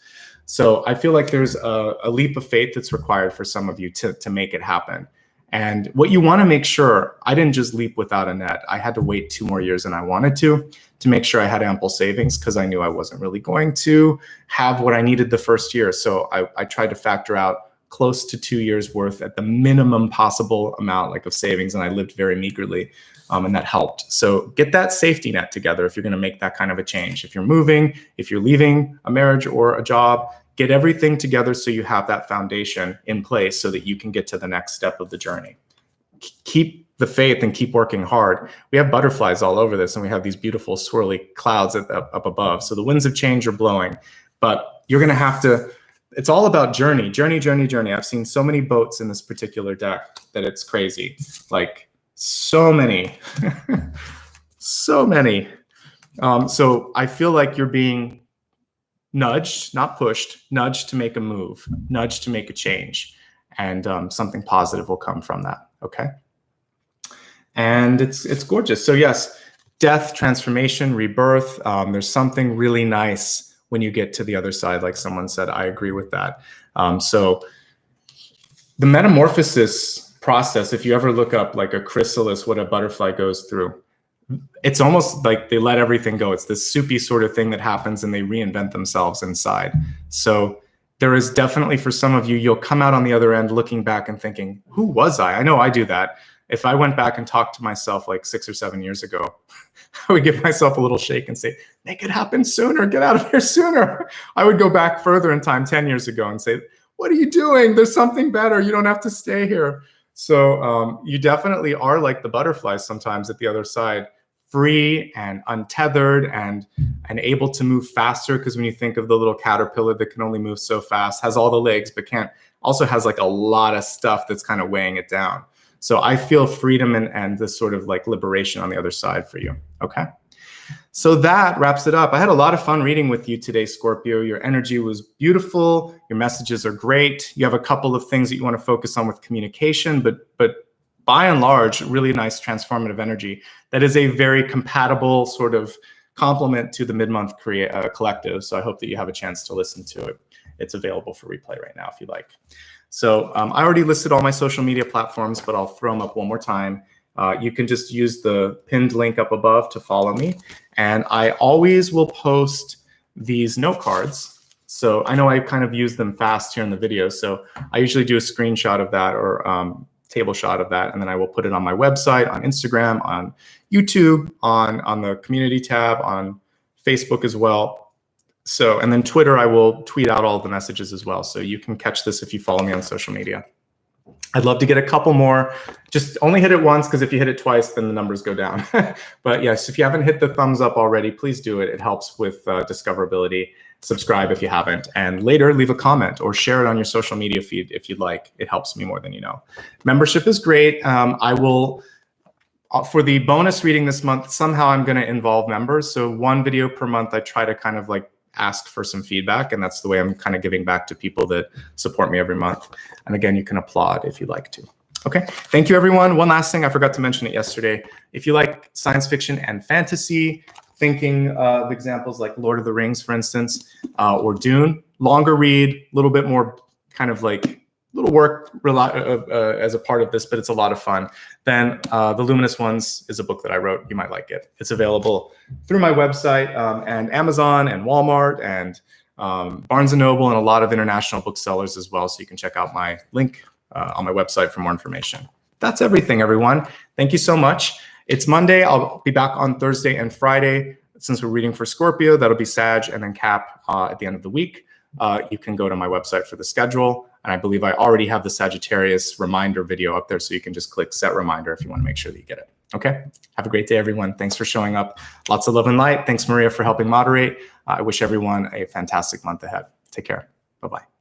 So I feel like there's a leap of faith that's required for some of you to make it happen. And what you want to make sure, I didn't just leap without a net. I had to wait 2 more years than I wanted to make sure I had ample savings, because I knew I wasn't really going to have what I needed the first year. So I tried to factor out close to 2 years worth at the minimum possible amount like of savings, and I lived very meagerly, and that helped. So get that safety net together if you're going to make that kind of a change. If you're moving, if you're leaving a marriage or a job, get everything together so you have that foundation in place so that you can get to the next step of the journey. Keep the faith and keep working hard. We have butterflies all over this, and we have these beautiful swirly clouds up above. So the winds of change are blowing, but you're going to have to, it's all about journey. I've seen so many boats in this particular deck that it's crazy. Like so many, so many. So I feel like you're being nudged, not pushed, nudged to make a move, nudged to make a change, and something positive will come from that. Okay. And it's gorgeous. So yes, death, transformation, rebirth. There's something really nice when you get to the other side, like someone said. I agree with that. So the metamorphosis process, if you ever look up like a chrysalis, what a butterfly goes through, it's almost like they let everything go. It's this soupy sort of thing that happens, and they reinvent themselves inside. So there is definitely, for some of you, you'll come out on the other end looking back and thinking, who was I? I know I do that. If I went back and talked to myself like 6 or 7 years ago, I would give myself a little shake and say, make it happen sooner, get out of here sooner. I would go back further in time 10 years ago and say, what are you doing? There's something better. You don't have to stay here. So you definitely are like the butterflies sometimes at the other side, free and untethered and able to move faster. Because when you think of the little caterpillar that can only move so fast, has all the legs, but also has like a lot of stuff that's kind of weighing it down. So I feel freedom and this sort of like liberation on the other side for you. Okay. So that wraps it up. I had a lot of fun reading with you today, Scorpio. Your energy was beautiful. Your messages are great. You have a couple of things that you want to focus on with communication, but by and large, really nice transformative energy. That is a very compatible sort of complement to the mid-month collective. So I hope that you have a chance to listen to it. It's available for replay right now if you like. So I already listed all my social media platforms, but I'll throw them up one more time. You can just use the pinned link up above to follow me. And I always will post these note cards. So I know I kind of use them fast here in the video. So I usually do a screenshot of that or table shot of that. And then I will put it on my website, on Instagram, on YouTube, on the community tab, on Facebook as well. So, and then Twitter, I will tweet out all the messages as well. So you can catch this if you follow me on social media. I'd love to get a couple more. Just only hit it once, because if you hit it twice, then the numbers go down. But yes, if you haven't hit the thumbs up already, please do it. It helps with discoverability. Subscribe if you haven't. And later, leave a comment or share it on your social media feed if you'd like. It helps me more than you know. Membership is great. I will, for the bonus reading this month, somehow I'm going to involve members. So 1 video per month, I try to kind of like ask for some feedback, and that's the way I'm kind of giving back to people that support me every month. And again, you can applaud if you'd like to. Okay, thank you everyone. One last thing, I forgot to mention it yesterday. If you like science fiction and fantasy, thinking of examples like Lord of the Rings, for instance, or Dune, longer read, a little bit more kind of like little work as a part of this, but it's a lot of fun. Then The Luminous Ones is a book that I wrote. You might like it. It's available through my website and Amazon and Walmart and Barnes & Noble and a lot of international booksellers as well. So you can check out my link on my website for more information. That's everything, everyone. Thank you so much. It's Monday. I'll be back on Thursday and Friday. Since we're reading for Scorpio, that'll be Sag and then Cap at the end of the week. You can go to my website for the schedule. And I believe I already have the Sagittarius reminder video up there, so you can just click set reminder if you want to make sure that you get it. Okay. Have a great day, everyone. Thanks for showing up. Lots of love and light. Thanks, Maria, for helping moderate. I wish everyone a fantastic month ahead. Take care. Bye-bye.